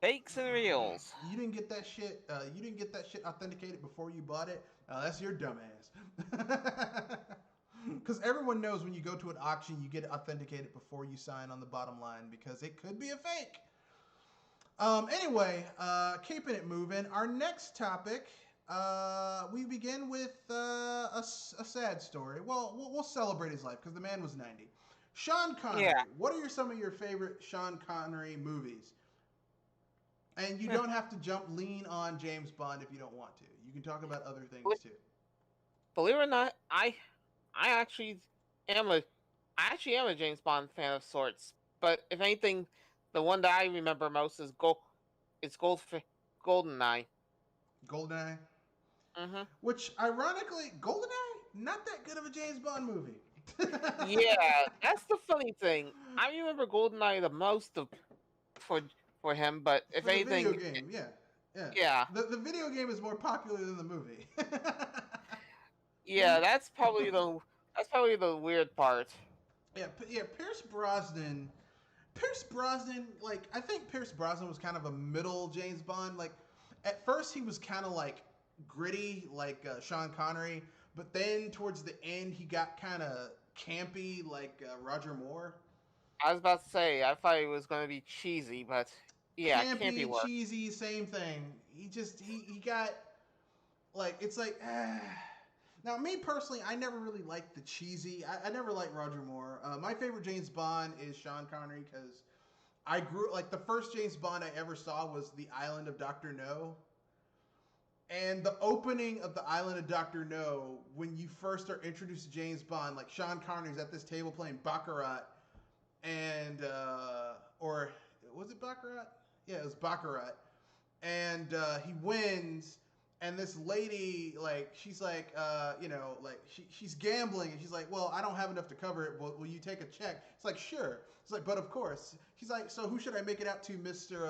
fakes and reals. You didn't get that shit. You didn't get that shit authenticated before you bought it. That's your dumbass. Because everyone knows when you go to an auction, you get it authenticated before you sign on the bottom line because it could be a fake. Anyway, keeping it moving. Our next topic, we begin with a sad story. Well, we'll celebrate his life because the man was 90. Sean Connery. Yeah. What are some of your favorite Sean Connery movies? And you don't have to lean on James Bond if you don't want to. You can talk about other things too. Believe it or not, I actually am a James Bond fan of sorts. But if anything, the one that I remember most is GoldenEye. GoldenEye? Mm-hmm. Which, ironically, GoldenEye, not that good of a James Bond movie. Yeah, that's the funny thing. I remember GoldenEye the most for him, but if anything, the video game, yeah. The video game is more popular than the movie. Yeah, that's probably the weird part. Yeah. Pierce Brosnan, like, I think Pierce Brosnan was kind of a middle James Bond. Like, at first he was kind of like gritty, like Sean Connery, but then towards the end he got kind of campy, like Roger Moore. I was about to say, I thought it was going to be cheesy, but yeah, campy work. Cheesy, same thing. He got, like, it's like, Now, me personally, I never really liked the cheesy. I never liked Roger Moore. My favorite James Bond is Sean Connery because I grew, like, the first James Bond I ever saw was The Island of Dr. No. And the opening of The Island of Dr. No, when you first are introduced to James Bond, like, Sean Connery's at this table playing Baccarat, and, or was it Baccarat? Yeah, it was Baccarat. and he wins. And this lady, like, she's like, like she's gambling, and she's like, well, I don't have enough to cover it. Will you take a check? It's like, sure. It's like, but of course. He's like, so who should I make it out to, Mister?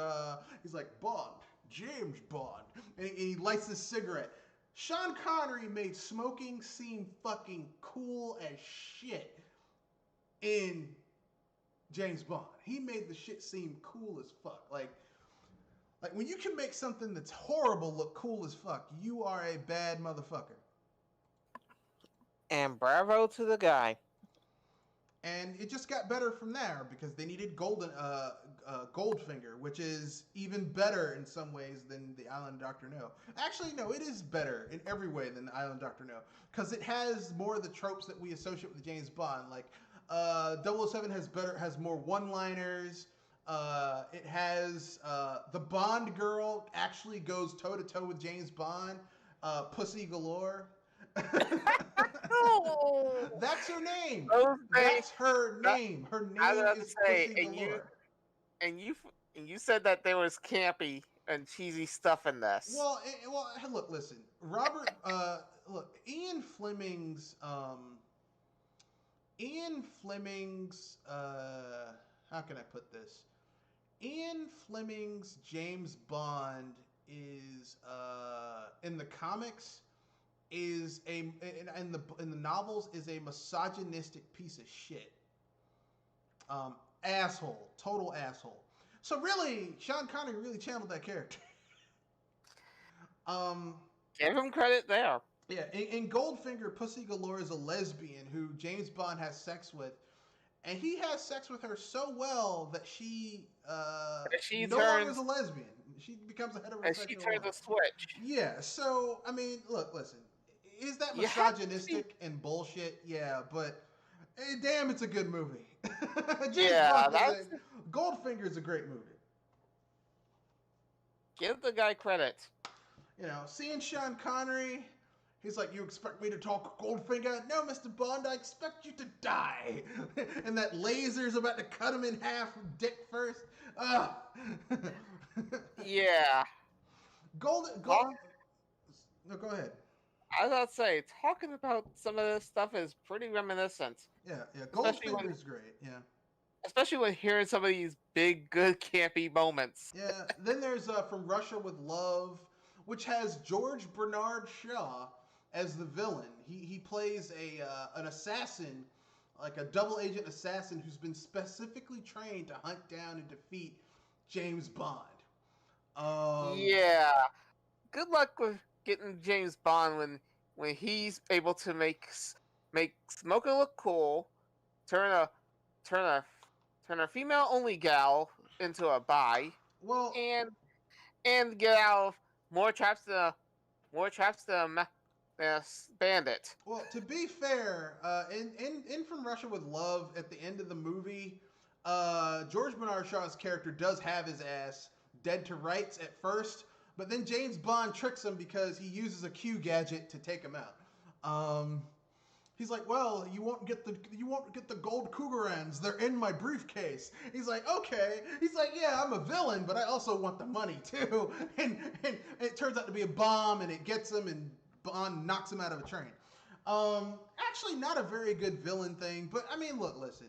He's like, Bond, James Bond, and he lights this cigarette. Sean Connery made smoking seem fucking cool as shit in James Bond. He made the shit seem cool as fuck. Like when you can make something that's horrible look cool as fuck, you are a bad motherfucker. And bravo to the guy. And it just got better from there because they needed Goldfinger, which is even better in some ways than The Island of Dr. No. Actually, no, it is better in every way than The Island of Dr. No because it has more of the tropes that we associate with James Bond. Like 007 has more one-liners. It has the Bond girl actually goes toe to toe with James Bond, pussy galore. That's her name. That's her name. Her name is Pussy Galore. And you said that there was campy and cheesy stuff in this. Well, look, listen, Robert. Ian Fleming's. How can I put this? Ian Fleming's James Bond is in the comics is in the novels is a misogynistic piece of shit. Asshole, total asshole. So really, Sean Connery really channeled that character. Give him credit there. Yeah, in Goldfinger, Pussy Galore is a lesbian who James Bond has sex with. And he has sex with her so well that she no longer is a lesbian. She becomes a heterosexual. And she turns a switch. Yeah. So I mean, look, listen. Is that misogynistic and bullshit? Yeah, but damn, it's a good movie. Goldfinger is a great movie. Give the guy credit. You know, seeing Sean Connery. He's like, you expect me to talk Goldfinger? No, Mr. Bond, I expect you to die. And that laser's about to cut him in half, dick first. Yeah. No, go ahead. I was about to say, talking about some of this stuff is pretty reminiscent. Yeah. Goldfinger's great, yeah. Especially when hearing some of these big, good, campy moments. Yeah. Then there's From Russia with Love, which has George Bernard Shaw as the villain. He plays an assassin, like a double agent assassin who's been specifically trained to hunt down and defeat James Bond. Yeah. Good luck with getting James Bond when he's able to make smoking look cool, turn a female only gal into a bi. Well, and get out of more traps than a bandit. Well, to be fair, in From Russia with Love, at the end of the movie, George Bernard Shaw's character does have his ass dead to rights at first, but then James Bond tricks him because he uses a Q gadget to take him out. He's like, well, you won't get the gold Cougarans. They're in my briefcase. He's like, okay. He's like, yeah, I'm a villain, but I also want the money too. And it turns out to be a bomb, and it gets him, and Bond knocks him out of a train. Actually, not a very good villain thing, but I mean, look, listen.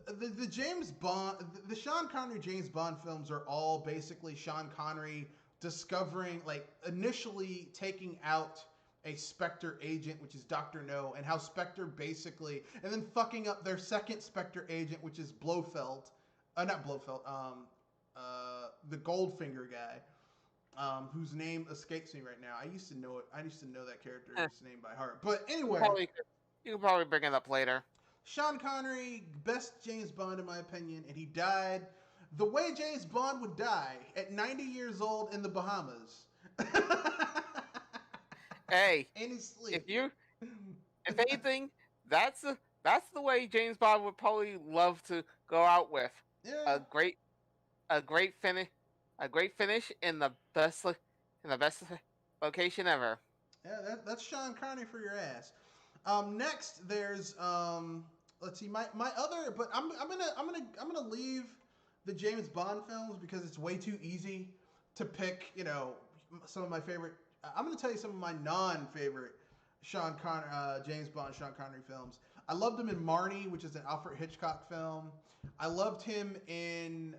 The James Bond, the Sean Connery James Bond films are all basically Sean Connery discovering, like, initially taking out a Spectre agent, which is Dr. No, and how Spectre basically, and then fucking up their second Spectre agent, which is Blofeld. Not Blofeld, the Goldfinger guy, whose name escapes me right now. I used to know it. I used to know that character's name by heart. But anyway. You can probably bring it up later. Sean Connery, best James Bond in my opinion, and he died the way James Bond would die, at 90 years old in the Bahamas. Hey, in his sleep. If anything, that's the way James Bond would probably love to go out with. Yeah. A great finish in the best location ever. Yeah, that's Sean Connery for your ass. Next there's let's see, my other, but I'm gonna leave the James Bond films because it's way too easy to pick, some of my favorite. I'm going to tell you some of my non-favorite James Bond, Sean Connery films. I loved him in Marnie, which is an Alfred Hitchcock film. I loved him in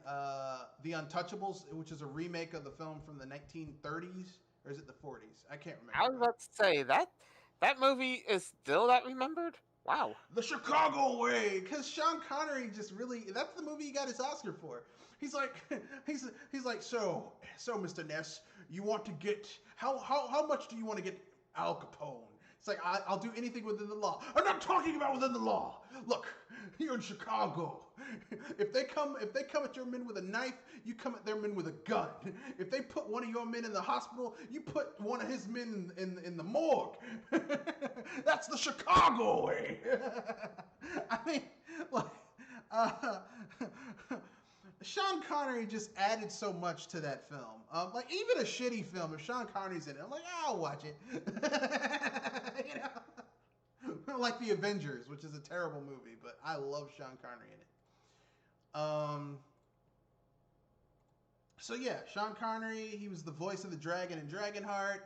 The Untouchables, which is a remake of the film from the 1930s, or is it the 40s? I can't remember. I was about to say that movie is still that remembered. Wow. The Chicago Way, because Sean Connery just really—that's the movie he got his Oscar for. He's like, he's like, so Mr. Ness, you want to get how much do you want to get Al Capone? It's like I'll do anything within the law. I'm not talking about within the law. Look, here in Chicago, if they come at your men with a knife, you come at their men with a gun. If they put one of your men in the hospital, you put one of his men in the morgue. That's the Chicago way. I mean, like, Sean Connery just added so much to that film. Like, even a shitty film, if Sean Connery's in it, I'm like, I'll watch it. Like The Avengers, which is a terrible movie, but I love Sean Connery in it. So yeah, Sean Connery, he was the voice of the dragon in Dragonheart.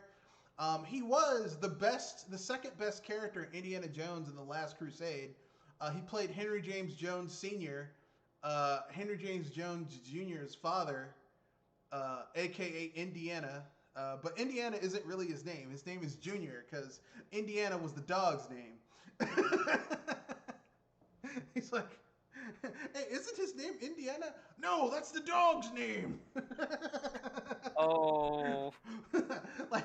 He was the second best character in Indiana Jones in The Last Crusade. He played Henry James Jones Sr., Henry James Jones Jr.'s father, aka Indiana. But Indiana isn't really his name. His name is Junior, because Indiana was the dog's name. He's like, hey, isn't his name Indiana? No, that's the dog's name. Oh. Like,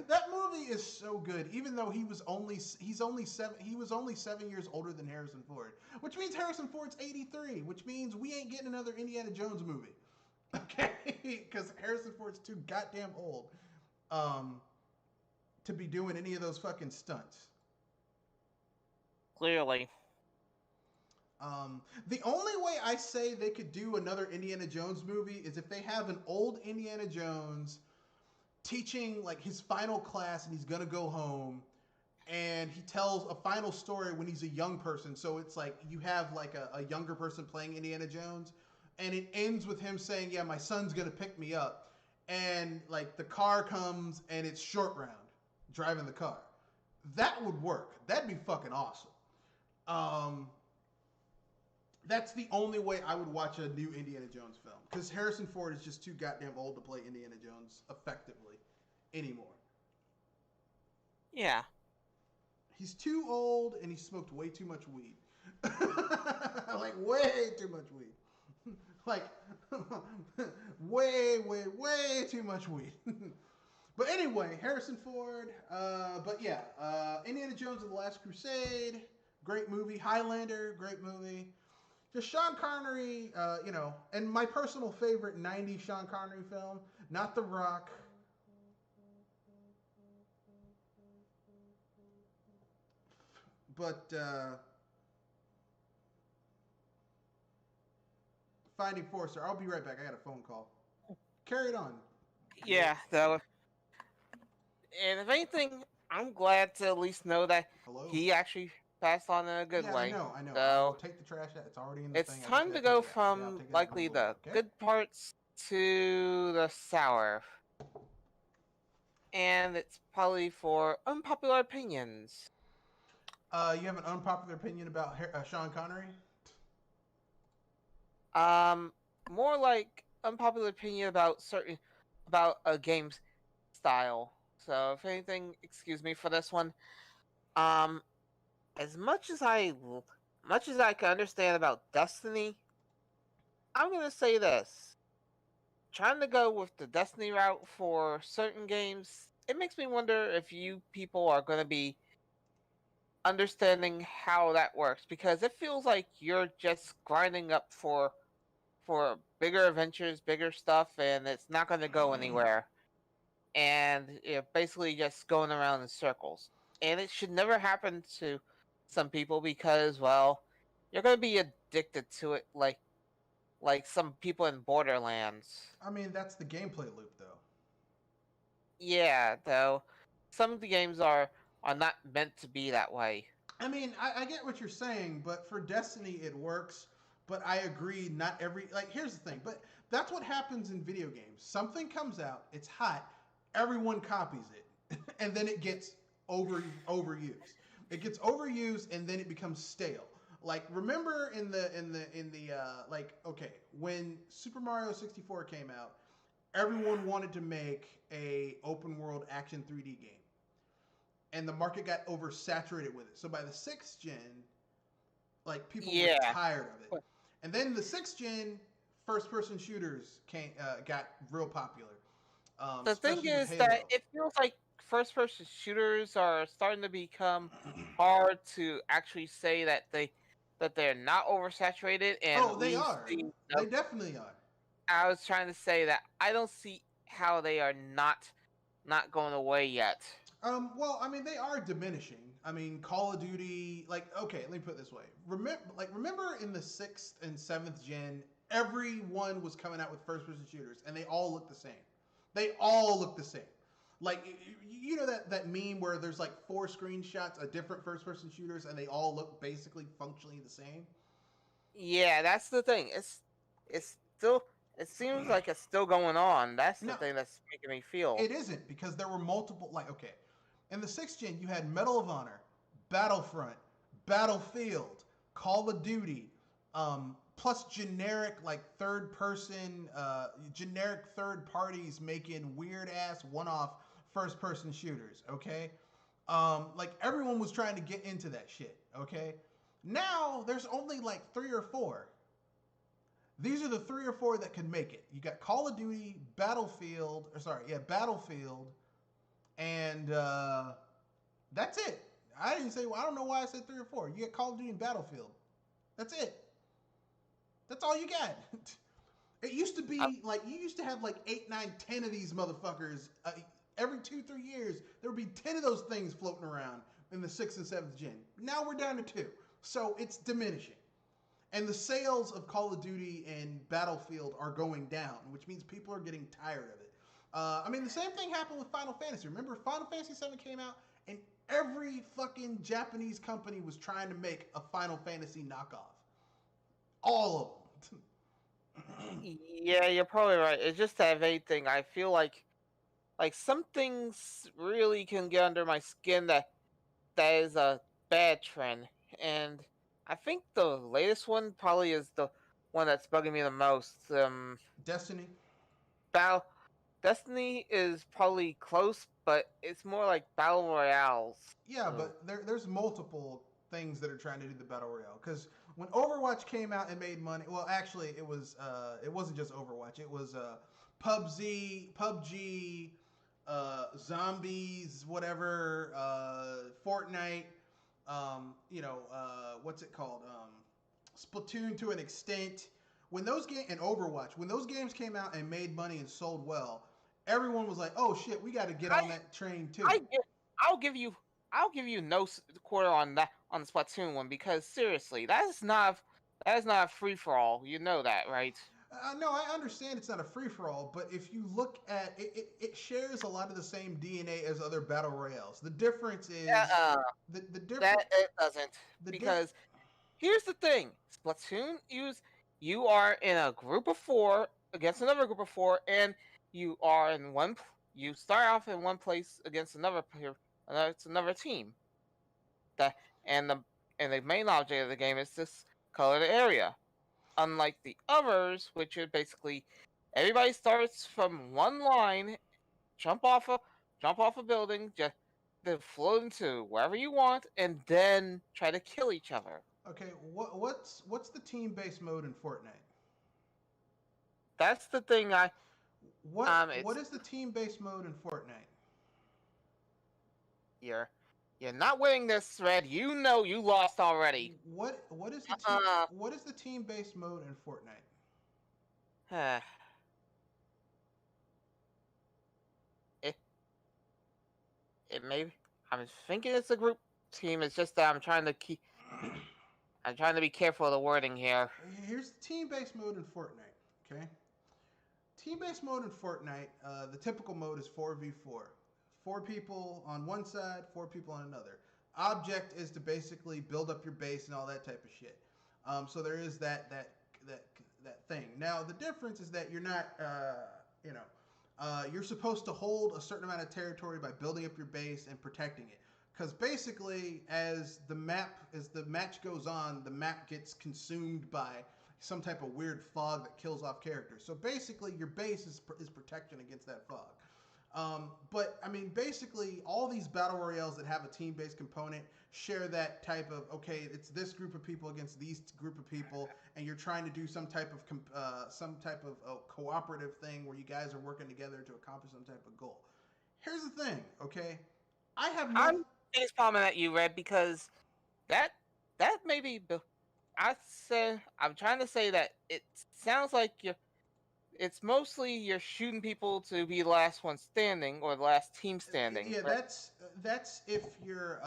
that movie is so good, even though he was only 7 years older than Harrison Ford, which means Harrison Ford's 83, which means we ain't getting another Indiana Jones movie. Okay, because Harrison Ford's too goddamn old to be doing any of those fucking stunts. Clearly. The only way I say they could do another Indiana Jones movie is if they have an old Indiana Jones teaching like his final class and he's gonna go home, and he tells a final story when he's a young person. So it's like you have like a younger person playing Indiana Jones, and it ends with him saying, yeah, my son's gonna pick me up, and like the car comes and it's Short Round driving the car. That would work. That'd be fucking awesome. That's the only way I would watch a new Indiana Jones film, because Harrison Ford is just too goddamn old to play Indiana Jones effectively anymore. Yeah. He's too old, and he smoked way too much weed. Like, way too much weed. Like, way too much weed. But anyway, Harrison Ford. But yeah, Indiana Jones and the Last Crusade, great movie. Highlander, great movie. Just Sean Connery, and my personal favorite 90s Sean Connery film, not The Rock. But Finding Forrester. I'll be right back. I got a phone call. Carry it on. Yeah, though. And if anything, I'm glad to at least know that he actually passed on in a good way. I know. So take the trash out. It's already in the thing. It's time to go from likely the good parts to the sour. And it's probably for unpopular opinions. You have an unpopular opinion about Sean Connery? More like unpopular opinion about a game's style. So if anything, excuse me for this one. As much as I can understand about Destiny, I'm gonna say this. Trying to go with the Destiny route for certain games, it makes me wonder if you people are gonna be understanding how that works, because it feels like you're just grinding up for bigger adventures, bigger stuff, and it's not going to go anywhere. And you're basically just going around in circles. And it should never happen to some people because, well, you're going to be addicted to it like some people in Borderlands. I mean, that's the gameplay loop, though. Yeah, though. Some of the games are not meant to be that way. I mean, I get what you're saying, but for Destiny it works But I agree, not every like. Here's the thing, but that's what happens in video games. Something comes out, it's hot, everyone copies it, and then it gets overused. It gets overused, and then it becomes stale. Like remember in the like okay when Super Mario 64 came out, everyone wanted to make a open world action 3D game, and the market got oversaturated with it. So by the sixth gen, like people were Yeah. tired of it. And then the sixth gen first person shooters got real popular, The thing especially with is Halo. that it feels like first-person shooters are starting to become hard to actually say that they're not oversaturated, and Oh, they we've are. seen. They definitely are. I was trying to say that I don't see how they are not going away yet. Well, I mean, they are diminishing. I mean, Call of Duty, like, okay, let me put it this way. Remember in the sixth and seventh gen, everyone was coming out with first-person shooters, and they all look the same. They all look the same. Like, you know that meme where there's like four screenshots of different first-person shooters, and they all look basically functionally the same. Yeah, that's the thing. It's still it seems like it's still going on. That's the No, thing that's making me feel. it isn't because there were multiple. Like, okay, in the sixth gen, you had Medal of Honor, Battlefront, Battlefield, Call of Duty, plus generic like generic third parties making weird ass one-off first-person shooters. Okay, like everyone was trying to get into that shit. Okay, now there's only like three or four. These are the three or four that can make it. You got Call of Duty, Battlefield, and that's it. I didn't say. Well, I don't know why I said three or four. You got Call of Duty and Battlefield. That's it. That's all you got. It used to be like you used to have like 8, 9, 10 of these motherfuckers every 2, 3 years. There would be 10 of those things floating around in the sixth and seventh gen. Now we're down to 2, so it's diminishing. And the sales of Call of Duty and Battlefield are going down, which means people are getting tired of it. I mean, the same thing happened with Final Fantasy. Remember, Final Fantasy VII came out, and every fucking Japanese company was trying to make a Final Fantasy knockoff. All of them. Yeah, you're probably right. It's just that vague thing. I feel like some things really can get under my skin that is a bad trend, and I think the latest one probably is the one that's bugging me the most. Destiny. Battle Destiny is probably close, but it's more like battle royales. Yeah, So, but there's multiple things that are trying to do the battle royale. Because when Overwatch came out and made money, well, actually, it wasn't just Overwatch. It was PUBG, zombies, whatever, Fortnite. What's it called? Splatoon to an extent. When those games and Overwatch, when those games came out and made money and sold well, everyone was like, "Oh shit, we got to get on that train too." I gi- I'll give you no quarter on that on the Splatoon one, because seriously, that is not a free for all. You know that, right? No, I understand it's not a free for all, but if you look at it, it shares a lot of the same DNA as other battle royales. The difference is Uh, the different that it doesn't, the diff. because here's the thing: Splatoon, you are in a group of 4 against another group of 4, and you are in one. You start off in one place against another team. That and the main object of the game is this colored area. Unlike the others, which are basically everybody starts from one line, jump off a building, just then float into wherever you want, and then try to kill each other. Okay, what's the team based mode in Fortnite? That's the thing. What is the team based mode in Fortnite? You're you're not winning this thread. You know you lost already. What is the team based mode in Fortnite? it it may. I'm thinking it's a group team. It's just that I'm trying to be careful of the wording here. Here's the team based mode in Fortnite. Okay, team based mode in Fortnite. The typical mode is 4v4. 4 people on one side, 4 people on another. Object is to basically build up your base and all that type of shit. So there is that thing. Now the difference is that you're not, you know, you're supposed to hold a certain amount of territory by building up your base and protecting it. Because basically, as the match goes on, the map gets consumed by some type of weird fog that kills off characters. So basically, your base is protection against that fog. But I mean, basically, all these battle royales that have a team-based component share that type of, okay, it's this group of people against these group of people, and you're trying to do some type of cooperative thing where you guys are working together to accomplish some type of goal. Here's the thing, okay? I have no. I'm face palming at you, Red, because that maybe I'm trying to say that it sounds like it's mostly you're shooting people to be the last one standing or the last team standing. Yeah, that's if you're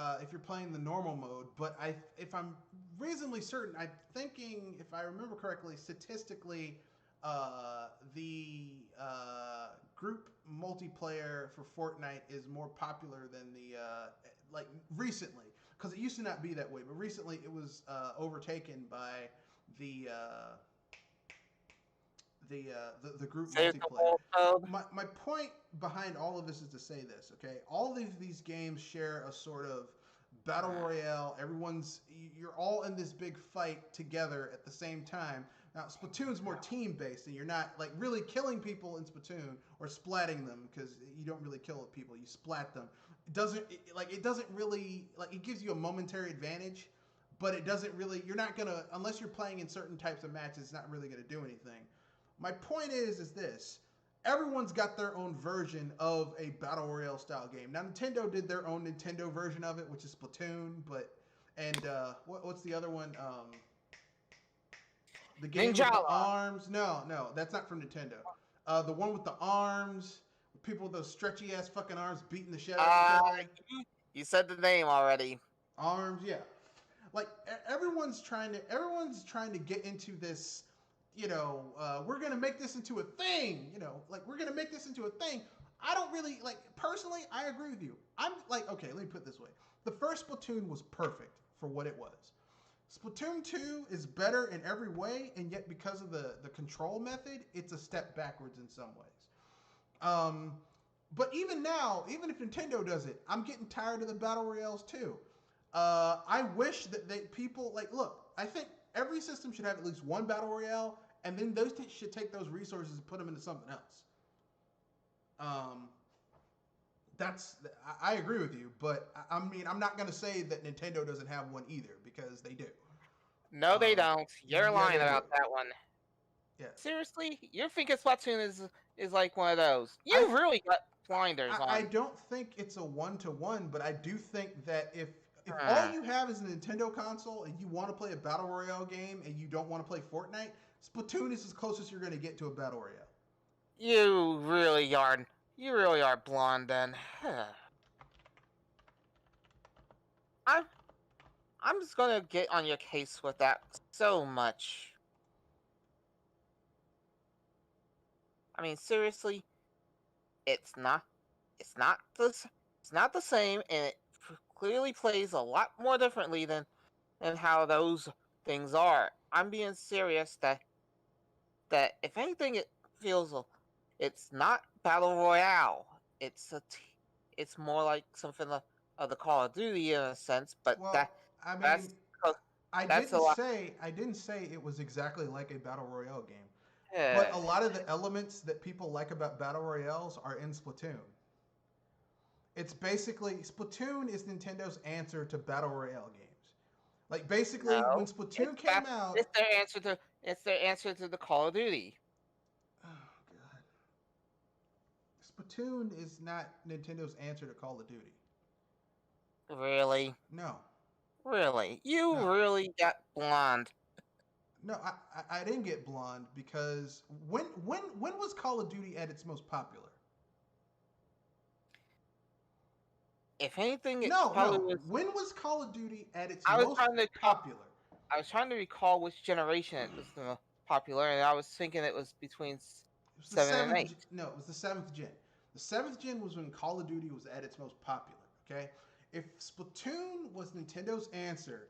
playing the normal mode. But if I'm reasonably certain, I'm thinking, if I remember correctly, statistically, the group multiplayer for Fortnite is more popular than the like recently, because it used to not be that way, but recently it was overtaken by the group multiplayer. My point behind all of this is to say this, okay? All of these games share a sort of battle royale. You're all in this big fight together at the same time. Now, Splatoon's more team based, and you're not like really killing people in Splatoon or splatting them, because you don't really kill people, you splat them. It doesn't really, like, it gives you a momentary advantage, but it doesn't really, you're not gonna, unless you're playing in certain types of matches, it's not really gonna do anything. My point is this: everyone's got their own version of a battle royale style game. Now, Nintendo did their own Nintendo version of it, which is Splatoon, what's the other one? The game Ninja with the arms. No, that's not from Nintendo. The one with the arms, people with those stretchy ass fucking arms beating the shit out of each other. You said the name already. Arms, yeah. Like everyone's trying to get into this. We're gonna make this into a thing. We're gonna make this into a thing. I don't really personally. I agree with you. I'm like, okay, let me put it this way: the first Splatoon was perfect for what it was. Splatoon 2 is better in every way, and yet because of the control method, it's a step backwards in some ways. But even now, even if Nintendo does it, I'm getting tired of the battle royales too. I wish that people look. I think every system should have at least one battle royale, and then those should take those resources and put them into something else. I agree with you, but I mean, I'm not gonna say that Nintendo doesn't have one either, because they do. No, they don't. You're lying about that one. Yeah. Seriously, you're thinking Splatoon is like one of those. You really got blinders on. I don't think it's a 1-to-1, but I do think that if all you have is a Nintendo console and you want to play a battle royale game and you don't want to play Fortnite, Splatoon is as close as you're going to get to a battle royale. You really are blonde then. I'm just gonna get on your case with that so much. I mean, seriously, it's not the same, and it clearly plays a lot more differently than how those things are. I'm being serious that if anything, it feels it's not battle royale. It's more like something of the Call of Duty in a sense, but I didn't say it was exactly like a battle royale game. But a lot of the elements that people like about battle royales are in Splatoon. It's basically, Splatoon is Nintendo's answer to battle royale games. Like, basically, when Splatoon came out, it's their answer to the Call of Duty. Oh god. Splatoon is not Nintendo's answer to Call of Duty. Really? No. Really? You really got blonde. No, I didn't get blonde, because when was Call of Duty at its most popular? If anything, When was Call of Duty at its most popular? I was trying to recall which generation it was the most popular, and I was thinking it was between 7 and 8. No, it was the 7th gen. The 7th gen was when Call of Duty was at its most popular. Okay, if Splatoon was Nintendo's answer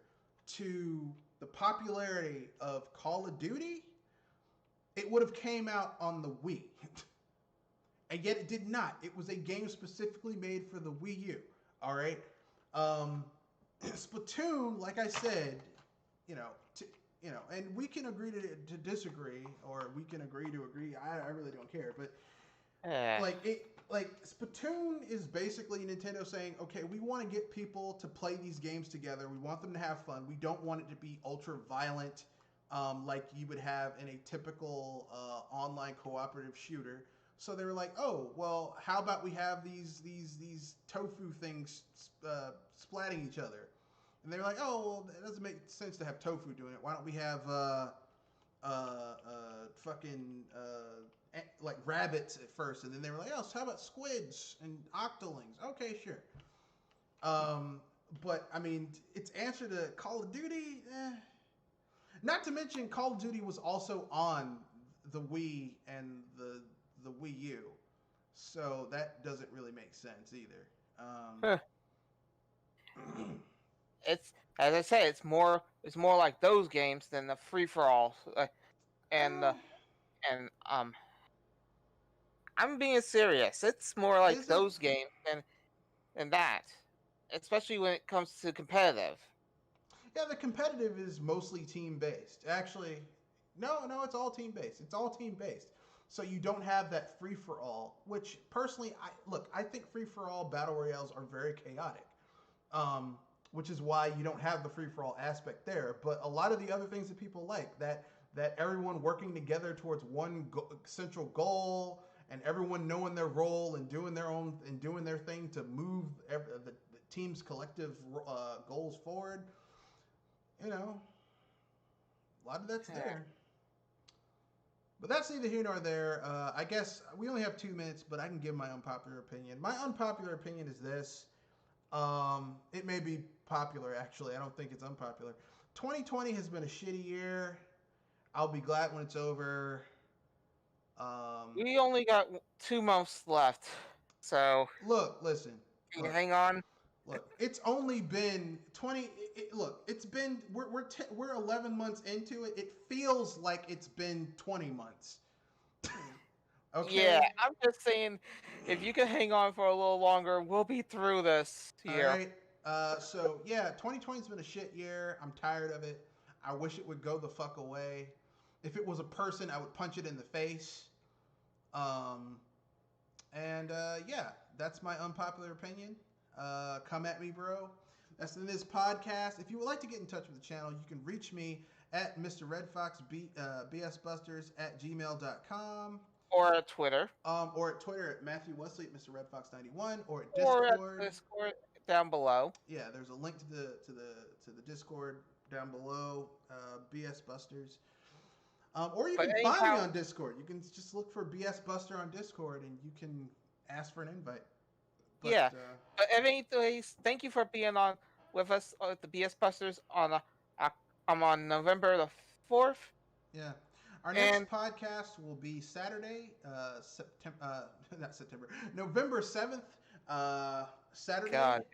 to the popularity of Call of Duty, it would have came out on the Wii. And yet it did not. It was a game specifically made for the Wii U. All right. Splatoon, like I said, you know, and we can agree to disagree, or we can agree to agree. I really don't care, but like Splatoon is basically Nintendo saying, okay, we want to get people to play these games together. We want them to have fun. We don't want it to be ultra violent, like you would have in a typical online cooperative shooter. So they were like, oh, well, how about we have these tofu things splatting each other? And they were like, oh, well, it doesn't make sense to have tofu doing it. Why don't we have fucking like rabbits at first? And then they were like, oh, so how about squids and octolings? Okay, sure. But I mean, its answer to Call of Duty, not to mention Call of Duty was also on the Wii and the Wii U, so that doesn't really make sense either. It's, as I say, it's more like those games than the free for all, and I'm being serious. It's more like those games than that, especially when it comes to competitive. Yeah, the competitive is mostly team based. Actually, no, it's all team based. It's all team based. So you don't have that free for all, which personally, I think free for all battle royales are very chaotic. Which is why you don't have the free for all aspect there. But a lot of the other things that people like, that everyone working together towards one central goal, and everyone knowing their role and doing their thing to move the team's collective goals forward. You know, a lot of that's there. But that's neither here nor there. I guess we only have 2 minutes, but I can give my unpopular opinion. My unpopular opinion is this. It may be popular, actually. I don't think it's unpopular. 2020 has been a shitty year. I'll be glad when it's over. We only got 2 months left, so listen. Can you hang on? Look, it's only been 20. It's been we're 11 months into it. It feels like it's been 20 months. Okay. Yeah, I'm just saying, if you can hang on for a little longer, we'll be through this year. All right. So yeah, 2020's been a shit year. I'm tired of it. I wish it would go the fuck away. If it was a person, I would punch it in the face. Yeah, that's my unpopular opinion. Come at me, bro. That's in this podcast. If you would like to get in touch with the channel, you can reach me at mrredfoxbsbuster@gmail.com. Or at Twitter. Or at Twitter at Matthew Wesley at Mr. Red Fox 91, or at Discord. Or at Discord down below. Yeah, there's a link to the Discord down below. BS Busters. Or you can find me on Discord. You can just look for BS Buster on Discord, and you can ask for an invite. But, yeah. Anyways, thank you for being on with us at the BS Busters on November the 4th. Yeah. Our next podcast will be Saturday, November 7th, Saturday. God.